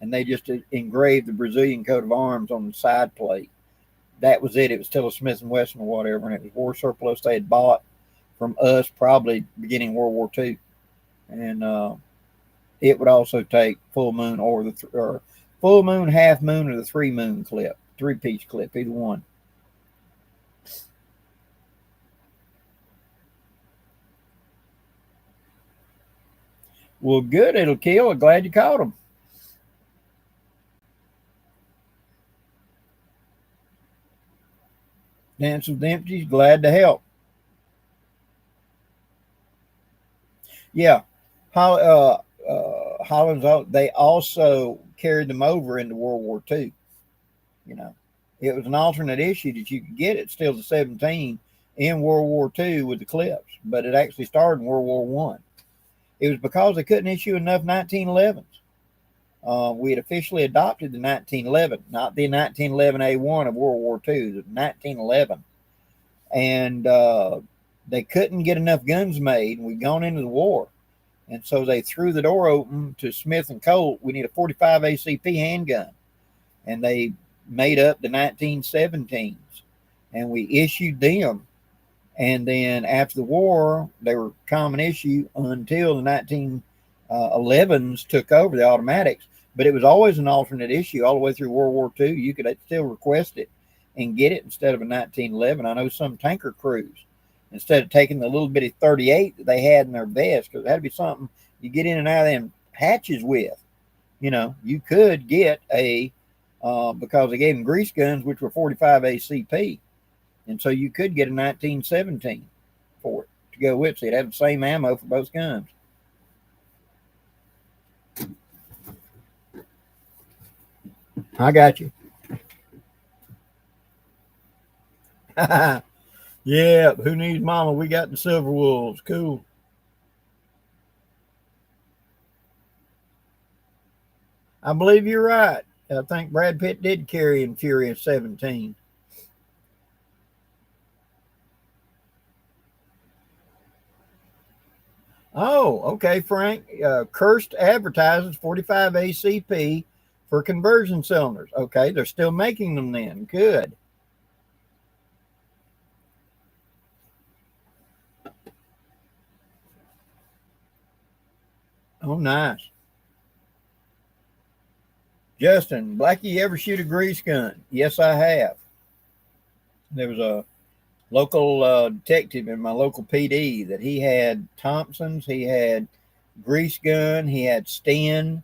Speaker 1: and they just engraved the Brazilian coat of arms on the side plate. That was it. It was still a Smith and Wesson or whatever, and it was war surplus they had bought from us probably beginning World War II. And it would also take full moon or full moon, half moon, or the 3-moon clip, 3-piece clip, either one. Well, good. It'll kill. I'm glad you caught them. Dance with empties. Glad to help. Yeah. Holland's, they also carried them over into World War II. You know, it was an alternate issue that you could get it still the 17 in World War II with the clips, but it actually started in World War One. It was because they couldn't issue enough 1911s. We had officially adopted the 1911, not the 1911A1 of World War II, the 1911. And they couldn't get enough guns made, and we'd gone into the war. And so they threw the door open to Smith and Colt. We need a 45 ACP handgun. And they made up the 1917s, and we issued them. And then after the war, they were common issue until the 1911s took over, the automatics. But it was always an alternate issue all the way through World War II. You could still request it and get it instead of a 1911. I know some tanker crews, instead of taking the little bitty 38 that they had in their vest, because it had to be something you get in and out of them hatches with. You know, you could get a, because they gave them grease guns, which were 45 ACP. And so you could get a 1917 for it to go with. So you'd have the same ammo for both guns. I got you. Yeah, who needs mama? We got the Silver Wolves. Cool. I believe you're right. I think Brad Pitt did carry in Furious 17. Oh, okay, Frank. Cursed advertises 45 ACP for conversion cylinders. Okay, they're still making them then. Good. Oh, nice. Justin, Blackie, you ever shoot a grease gun? Yes, I have. There was a local detective in my local PD that he had Thompsons, he had grease gun, he had Sten,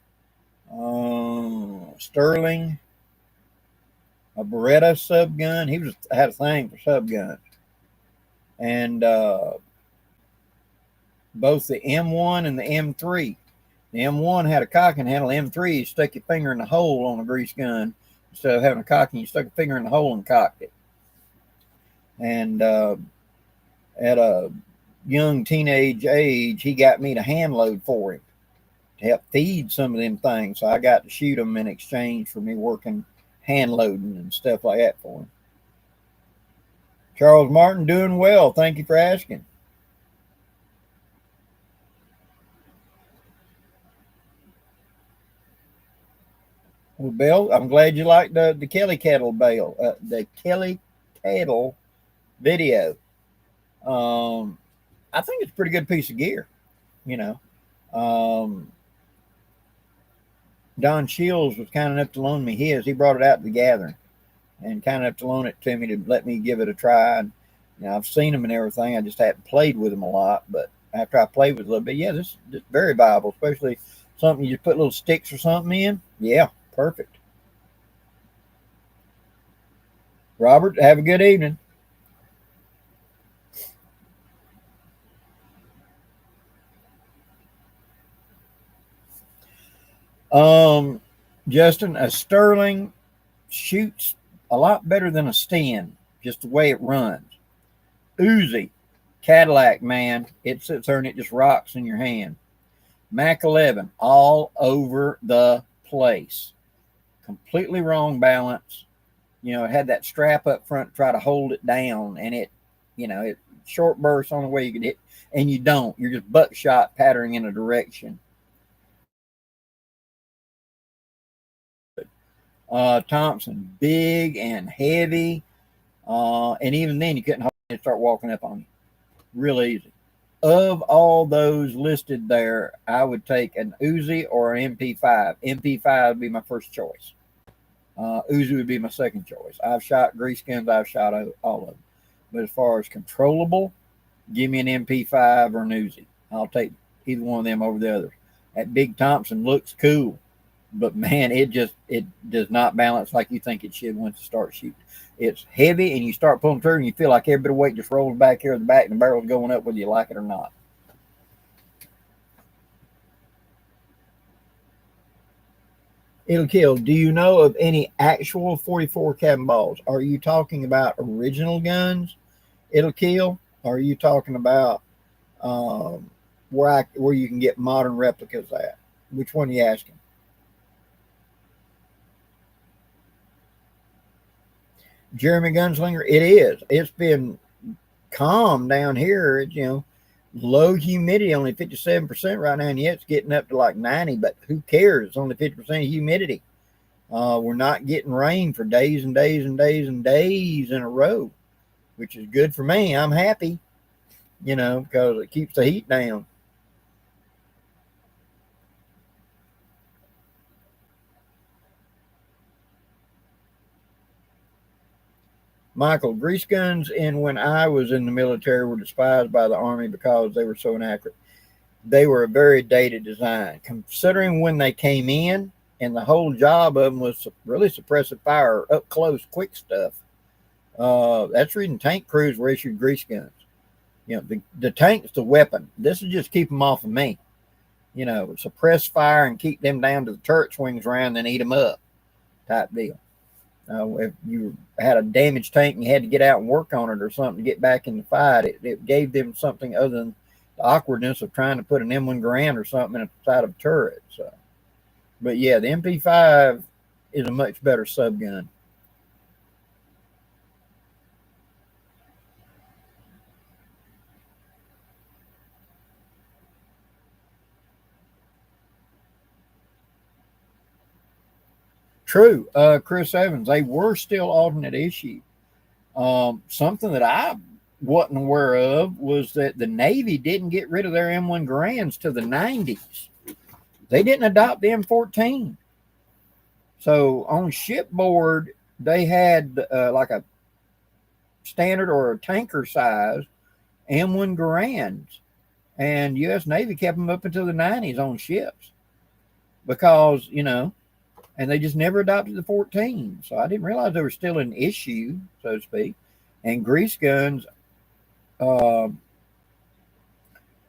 Speaker 1: Sterling, a Beretta sub gun. He had a thing for sub guns, and both the M1 and the M3. The M1 had a cocking handle. The M3, you stuck your finger in the hole on a grease gun instead of having a cocking. You stuck a finger in the hole and cocked it. And at a young teenage age, he got me to hand load for him to help feed some of them things. So I got to shoot them in exchange for me working hand loading and stuff like that for him. Charles Martin, doing well. Thank you for asking. Well, Bill, I'm glad you liked the Kelly Kettle Bale, the Kelly Kettle video. I think it's a pretty good piece of gear, you know. Um, Don Shields was kind enough to loan me his. He brought it out to the gathering and kind enough to loan it to me to let me give it a try. And, you know, I've seen them and everything. I just haven't played with them a lot. But after I played with it a little bit, yeah, this is very viable, especially something you just put little sticks or something in. Yeah, perfect. Robert, have a good evening. Um, Justin, a Sterling shoots a lot better than a Sten, just the way it runs. Uzi, Cadillac, man, it sits there and it just rocks in your hand. Mac 11, all over the place. Completely wrong balance. You know, it had that strap up front to try to hold it down, and it, you know, it short bursts on the way you could hit, and you don't. You're just buckshot pattering in a direction. Thompson, big and heavy, and even then you couldn't hold it and start walking up on you. Real easy. Of all those listed there, I would take an Uzi or an MP5. MP5 would be my first choice. Uzi would be my second choice. I've shot grease guns. I've shot all of them. But as far as controllable, give me an MP5 or an Uzi. I'll take either one of them over the others. That big Thompson looks cool, but man, it does not balance like you think it should once you start shooting. It's heavy, and you start pulling through, and you feel like every bit of weight just rolls back here at the back, and the barrel's going up whether you like it or not. It'll kill. Do you know of any actual 44 cabin balls? Are you talking about original guns? It'll kill. Or are you talking about where you can get modern replicas at? Which one are you asking? Jeremy Gunslinger, it is. It's been calm down here. You know, low humidity, only 57% right now, and yet it's getting up to like 90. But who cares? It's only 50% humidity. We're not getting rain for days and days and days and days in a row, which is good for me. I'm happy, you know, because it keeps the heat down. Michael, grease guns and when I was in the military were despised by the Army because they were so inaccurate. They were a very dated design. Considering when they came in, and the whole job of them was really suppressive fire, up close, quick stuff. That's reason tank crews were issued grease guns. You know, the tank's the weapon. This will just keep them off of me. You know, suppress fire and keep them down to the turret swings around, then eat them up type deal. If you had a damaged tank and you had to get out and work on it or something to get back in the fight, it gave them something other than the awkwardness of trying to put an M1 Garand or something in the side of a turret. So, but yeah, the MP5 is a much better sub gun. True, Chris Evans, they were still alternate issue. Something that I wasn't aware of was that the Navy didn't get rid of their M1 Garands till the 90s. They didn't adopt the M14. So on shipboard, they had like a standard or a tanker size M1 Garands, and U.S. Navy kept them up until the 90s on ships because, and they just never adopted the 14. So I didn't realize they were still an issue, so to speak. And grease guns,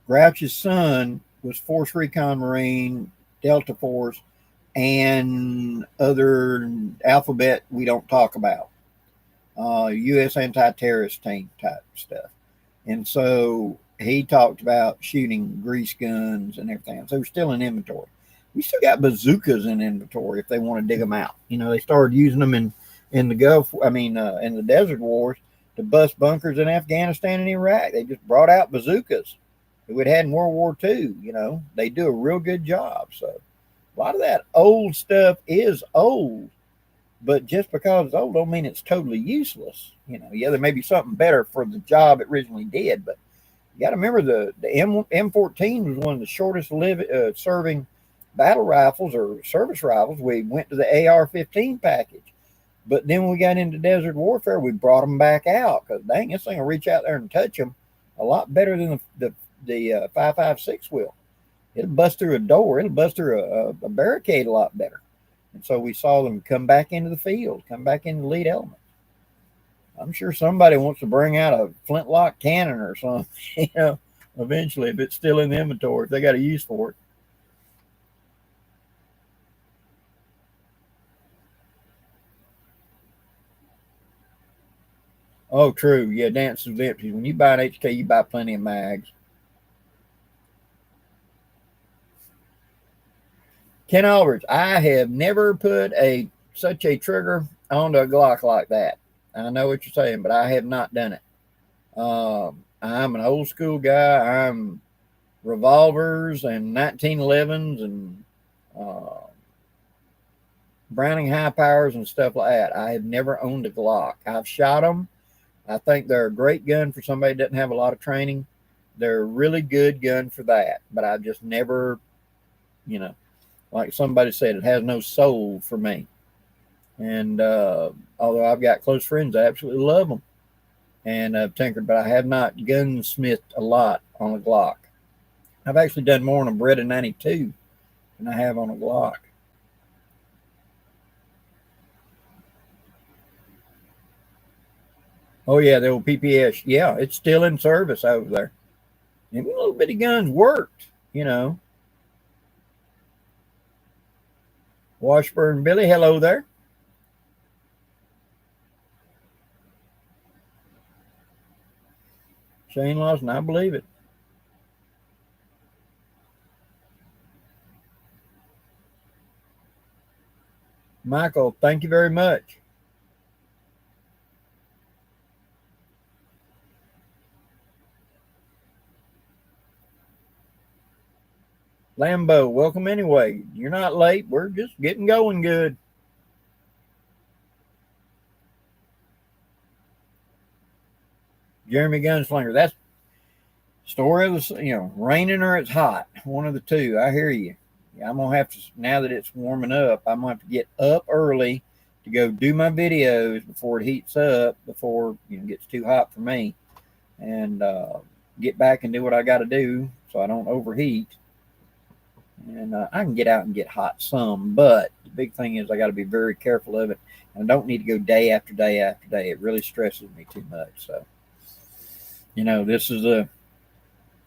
Speaker 1: Grouch's son was Force Recon Marine, Delta Force, and other alphabet we don't talk about. U.S. anti-terrorist team type stuff. And so he talked about shooting grease guns and everything. So we're still in inventory. We still got bazookas in inventory if they want to dig them out. They started using them in the Gulf, in the Desert Wars to bust bunkers in Afghanistan and Iraq. They just brought out bazookas that we'd had in World War II. They do a real good job. So a lot of that old stuff is old, but just because it's old don't mean it's totally useless. Yeah, there may be something better for the job it originally did, but you got to remember the M14 was one of the shortest serving battle rifles or service rifles. We went to the AR-15 package, but then when we got into desert warfare, we brought them back out because dang, this thing will reach out there and touch them a lot better than the 5.56 will. It'll bust through a door. It'll bust through a barricade a lot better. And so we saw them come back into the field, come back into the lead element. I'm sure somebody wants to bring out a flintlock cannon or something, eventually, if it's still in the inventory, if they got a use for it. Oh, true. Yeah, Dance is empty. When you buy an HK, you buy plenty of mags. Ken Aldridge, I have never put such a trigger onto a Glock like that. I know what you're saying, but I have not done it. I'm an old school guy. I'm revolvers and 1911s and Browning high powers and stuff like that. I have never owned a Glock. I've shot them. I think they're a great gun for somebody that doesn't have a lot of training. They're a really good gun for that, but I've just never, like somebody said, it has no soul for me. And although I've got close friends that absolutely love them and I've tinkered, but I have not gunsmithed a lot on a Glock. I've actually done more on a Beretta 92 than I have on a Glock. Oh, yeah, the old PPS. Yeah, it's still in service over there. And little bitty guns worked, Washburn Billy, hello there. Shane Lawson, I believe it. Michael, thank you very much. Lambo, welcome anyway. You're not late. We're just getting going good. Jeremy Gunslinger, that's story of the, raining or it's hot. One of the two. I hear you. I'm going to have to, now that it's warming up, I'm going to have to get up early to go do my videos before it heats up, before it gets too hot for me, and get back and do what I got to do so I don't overheat. And I can get out and get hot some, but the big thing is I got to be very careful of it. And I don't need to go day after day after day. It really stresses me too much. So, this is a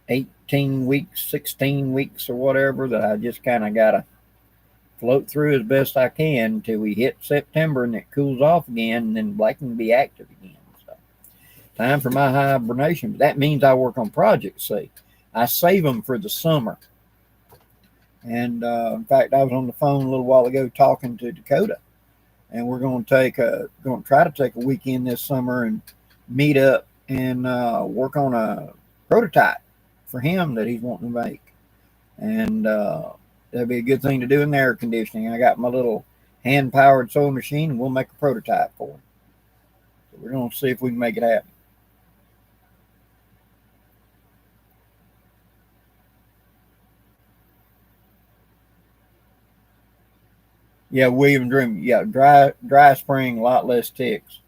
Speaker 1: 18 weeks, 16 weeks or whatever that I just kind of got to float through as best I can until we hit September and it cools off again, and then Black can be active again. So, time for my hibernation. That means I work on projects, see. I save them for the summer. And in fact, I was on the phone a little while ago talking to Dakota, and we're going to try to take a weekend this summer and meet up and work on a prototype for him that he's wanting to make. And that'd be a good thing to do in the air conditioning. I got my little hand-powered sewing machine, and we'll make a prototype for him. So we're going to see if we can make it happen. Yeah, William Dream. Yeah, dry spring, a lot less ticks.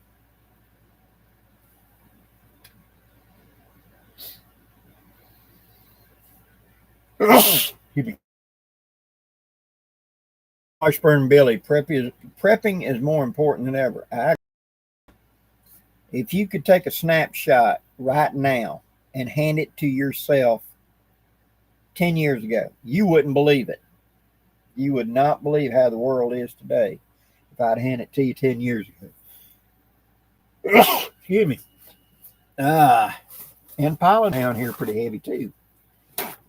Speaker 1: Washburn Billy, prepping is more important than ever. If you could take a snapshot right now and hand it to yourself 10 years ago, you wouldn't believe it. You would not believe how the world is today if I'd hand it to you 10 years ago. Excuse me. And pollen down here pretty heavy too.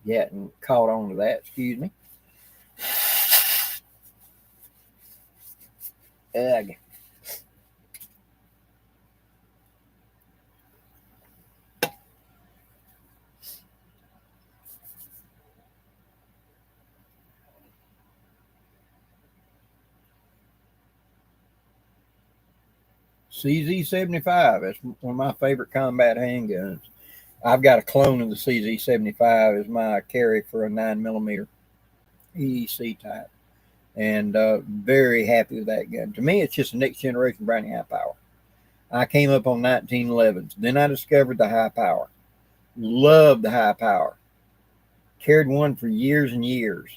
Speaker 1: You hadn't caught on to that. Excuse me. Ugh. CZ75. That's one of my favorite combat handguns. I've got a clone of the CZ75 as my carry for a 9mm EEC type, and very happy with that gun. To me, it's just a next generation Browning high power. I came up on 1911s. Then I discovered the high power. Loved the high power. Carried one for years and years,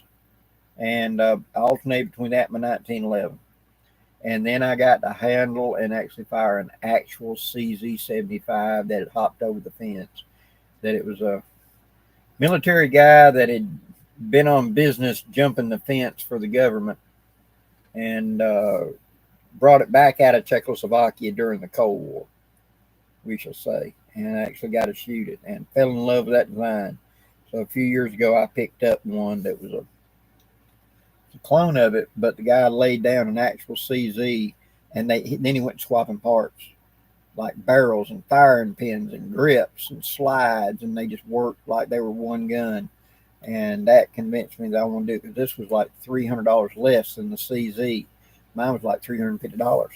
Speaker 1: and I alternated between that and my 1911. And then I got to handle and actually fire an actual CZ75 that had hopped over the fence. That it was a military guy that had been on business jumping the fence for the government, and brought it back out of Czechoslovakia during the Cold War, we shall say. And I actually got to shoot it and fell in love with that design. So a few years ago, I picked up one that was a clone of it, but the guy laid down an actual CZ, and then he went swapping parts like barrels and firing pins and grips and slides, and they just worked like they were one gun. And that convinced me that I want to do it, because this was like $300 less than the CZ. Mine was like $350.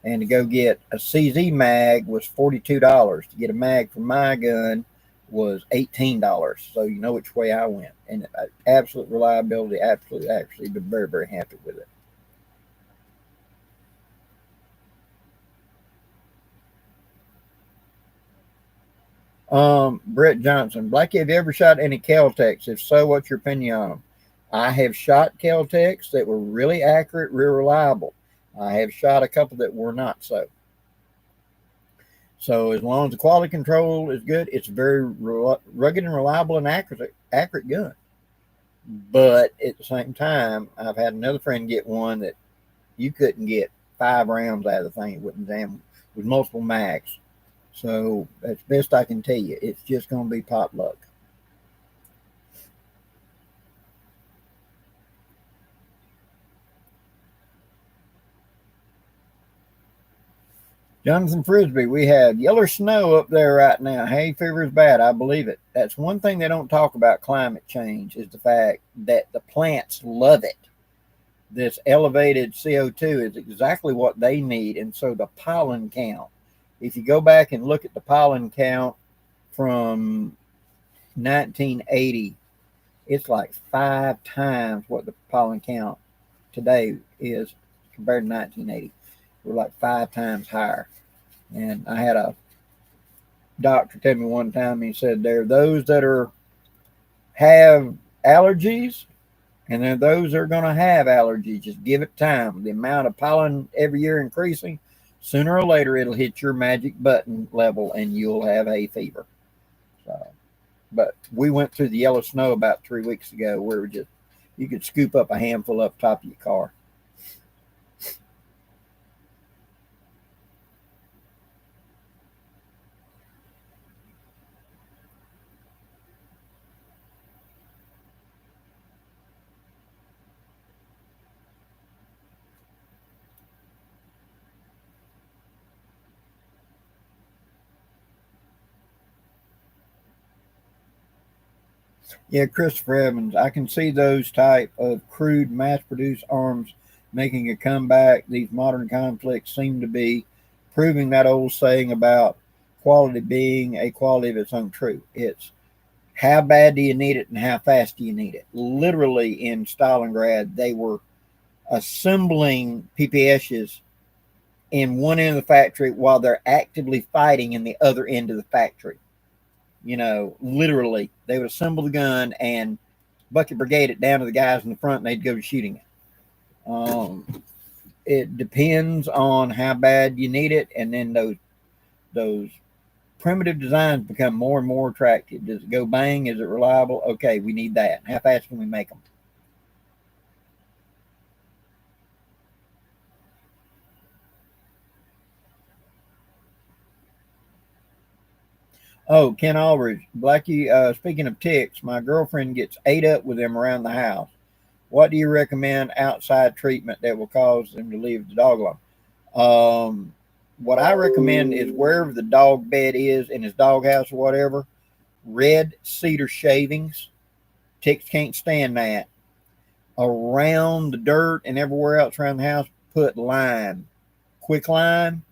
Speaker 1: And to go get a CZ mag was $42. To get a mag for my gun was $18. So you know which way I went. And absolute reliability, absolutely, actually been very, very happy with it. Brett Johnson, Blackie, have you ever shot any Kel-Tecs? If so, what's your opinion on them? I have shot Kel-Tecs that were really accurate, real reliable. I have shot a couple that were not so. So as long as the quality control is good, it's very rugged and reliable and accurate gun. But at the same time, I've had another friend get one that you couldn't get 5 rounds out of the thing. It wouldn't jam with multiple mags. So that's best I can tell you. It's just going to be pot luck. Jonathan Frisbee, we have yellow snow up there right now. Hay fever is bad. I believe it. That's one thing they don't talk about climate change, is the fact that the plants love it. This elevated CO2 is exactly what they need. And so the pollen count, if you go back and look at the pollen count from 1980, it's like 5 times what the pollen count today is compared to 1980. We're like 5 times higher. And I had a doctor tell me one time, he said, there are those that have allergies, and there are those that are going to have allergies. Just give it time. The amount of pollen every year increasing, sooner or later it'll hit your magic button level and you'll have hay fever. So, but we went through the yellow snow about 3 weeks ago, where you could scoop up a handful up top of your car. Yeah, Christopher Evans, I can see those type of crude mass-produced arms making a comeback. These modern conflicts seem to be proving that old saying about quality being a quality of its own true. It's how bad do you need it and how fast do you need it. Literally in Stalingrad, they were assembling PPSs in one end of the factory while they're actively fighting in the other end of the factory. You know, literally, they would assemble the gun and bucket brigade it down to the guys in the front, and they'd go to shooting it. It depends on how bad you need it, and then those primitive designs become more and more attractive. Does it go bang? Is it reliable? Okay, we need that. How fast can we make them? Oh, Ken Aldridge, Blackie. Speaking of ticks, my girlfriend gets ate up with them around the house. What do you recommend outside treatment that will cause them to leave the dog alone? What I recommend is wherever the dog bed is in his doghouse or whatever, red cedar shavings. Ticks can't stand that. Around the dirt and everywhere else around the house, put lime, quick lime,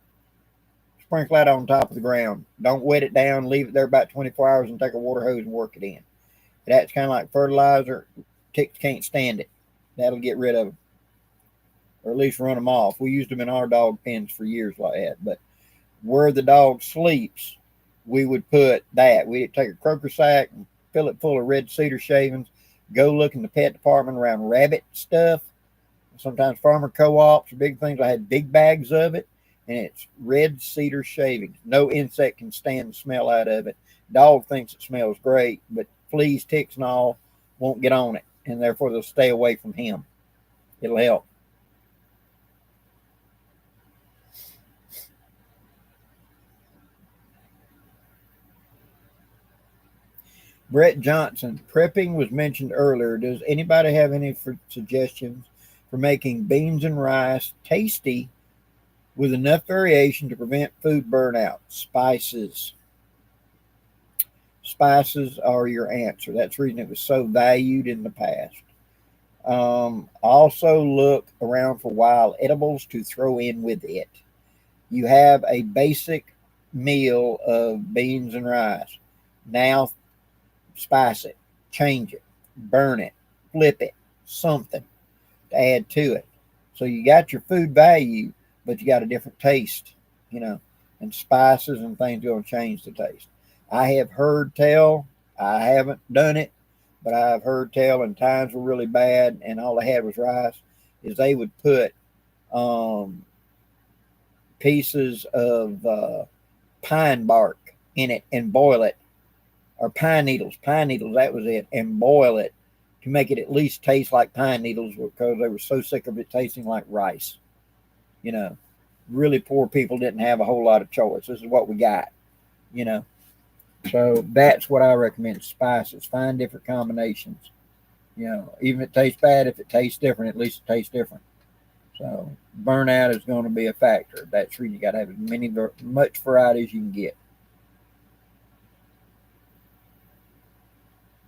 Speaker 1: sprinkle that on top of the ground. Don't wet it down. Leave it there about 24 hours and take a water hose and work it in. That's kind of like fertilizer. Ticks can't stand it. That'll get rid of them, or at least run them off. We used them in our dog pens for years like that. But where the dog sleeps, we would put that. We'd take a croaker sack and fill it full of red cedar shavings. Go look in the pet department around rabbit stuff. Sometimes farmer co-ops or big things. I had big bags of it, and it's red cedar shavings. No insect can stand the smell out of it. Dog thinks it smells great, but fleas, ticks, and all won't get on it, and therefore they'll stay away from him. It'll help. Brett Johnson, prepping was mentioned earlier. Does anybody have any suggestions for making beans and rice tasty with enough variation to prevent food burnout? Spices. Spices are your answer. That's the reason it was so valued in the past. Also, look around for wild edibles to throw in with it. You have a basic meal of beans and rice. Now, spice it, change it, burn it, flip it, something to add to it. So you got your food value, but you got a different taste, you know, and spices and things going to change the taste. I have heard tell, I haven't done it, but I've heard tell, and times were really bad, and all they had was rice, is they would put pieces of pine bark in it and boil it, or pine needles, that was it, and boil it to make it at least taste like pine needles because they were so sick of it tasting like rice. You know, really poor people didn't have a whole lot of choice. This is what we got, you know. So that's what I recommend. Spices, find different combinations. You know, even if it tastes bad, if it tastes different, at least it tastes different. So burnout is going to be a factor. That's where you got to have much variety as you can get.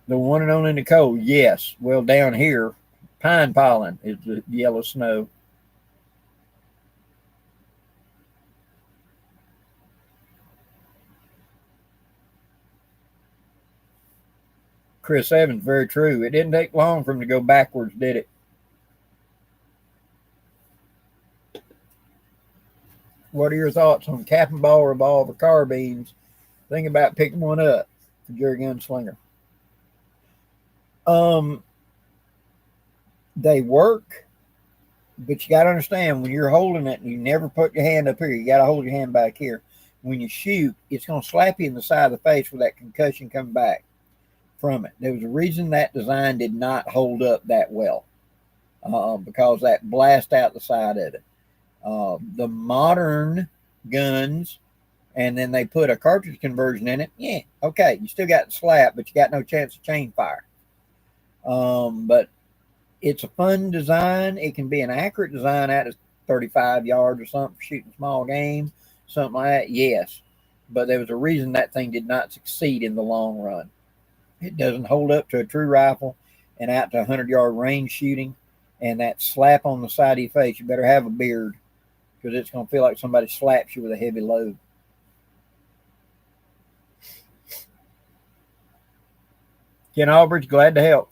Speaker 1: The one and only Nicole, yes. Well, down here, pine pollen is the yellow snow. Chris Evans, very true. It didn't take long for him to go backwards, did it? What are your thoughts on cap and ball revolver carbines? Think about picking one up for Jerry Gunslinger. They work, but you got to understand when you're holding it, you never put your hand up here. You got to hold your hand back here. When you shoot, it's going to slap you in the side of the face with that concussion coming back from it. There was a reason that design did not hold up that well because that blast out the side of it. The modern guns, and then they put a cartridge conversion in it. Yeah, okay, you still got the slap, but you got no chance of chain fire. But it's a fun design. It can be an accurate design at 35 yards or something for shooting small game, something like that. Yes, but there was a reason that thing did not succeed in the long run. It doesn't hold up to a true rifle and out to 100-yard range shooting. And that slap on the side of your face, you better have a beard because it's going to feel like somebody slaps you with a heavy load. Ken Albridge, glad to help.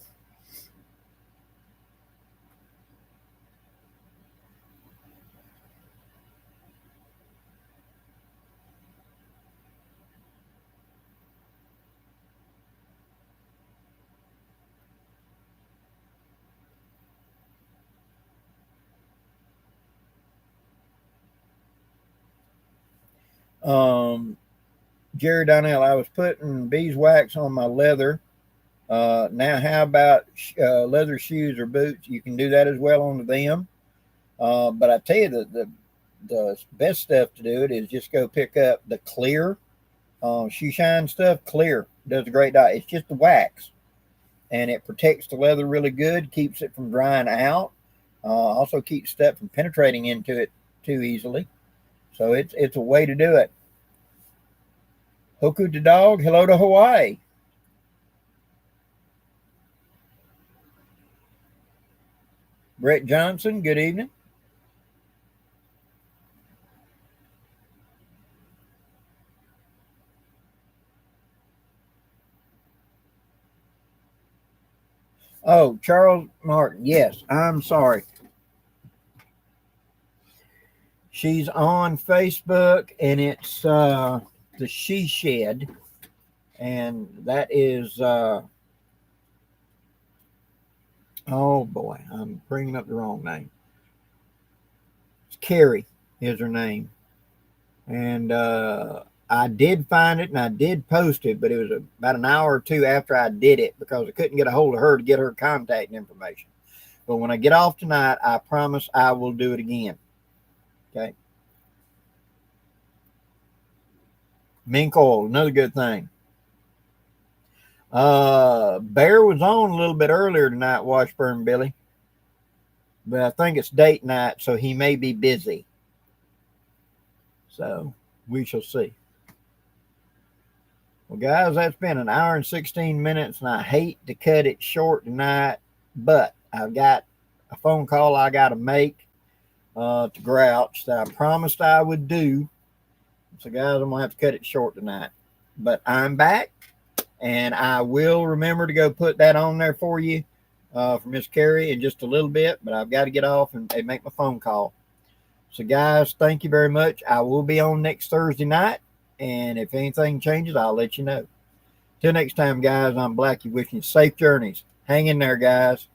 Speaker 1: Jerry Donnell, I was putting beeswax on my leather. Now, how about leather shoes or boots? You can do that as well on them. But I tell you, the best stuff to do it is just go pick up the clear shoe shine stuff. Clear does a great job. It's just the wax, and it protects the leather really good, keeps it from drying out, also keeps stuff from penetrating into it too easily. So it's a way to do it. Hoku the dog, hello to Hawaii. Brett Johnson, good evening. Oh, Charles Martin. Yes, I'm sorry. She's on Facebook, and it's the She Shed, and that is oh boy, I'm bringing up the wrong name. It's Carrie is her name, and I did find it and I did post it, but it was about an hour or two after I did it because I couldn't get a hold of her to get her contact information. But when I get off tonight, I promise I will do it again. Okay. Mink oil, another good thing. Bear was on a little bit earlier tonight, Washburn Billy. But I think it's date night, so he may be busy. So we shall see. Well, guys, that's been an hour and 16 minutes, and I hate to cut it short tonight, but I've got a phone call I got to make to Grouch that I promised I would do. So, guys, I'm going to have to cut it short tonight. But I'm back, and I will remember to go put that on there for you for Miss Carrie in just a little bit, but I've got to get off and make my phone call. So, guys, thank you very much. I will be on next Thursday night. And if anything changes, I'll let you know. Till next time, guys, I'm Blackie wishing you safe journeys. Hang in there, guys.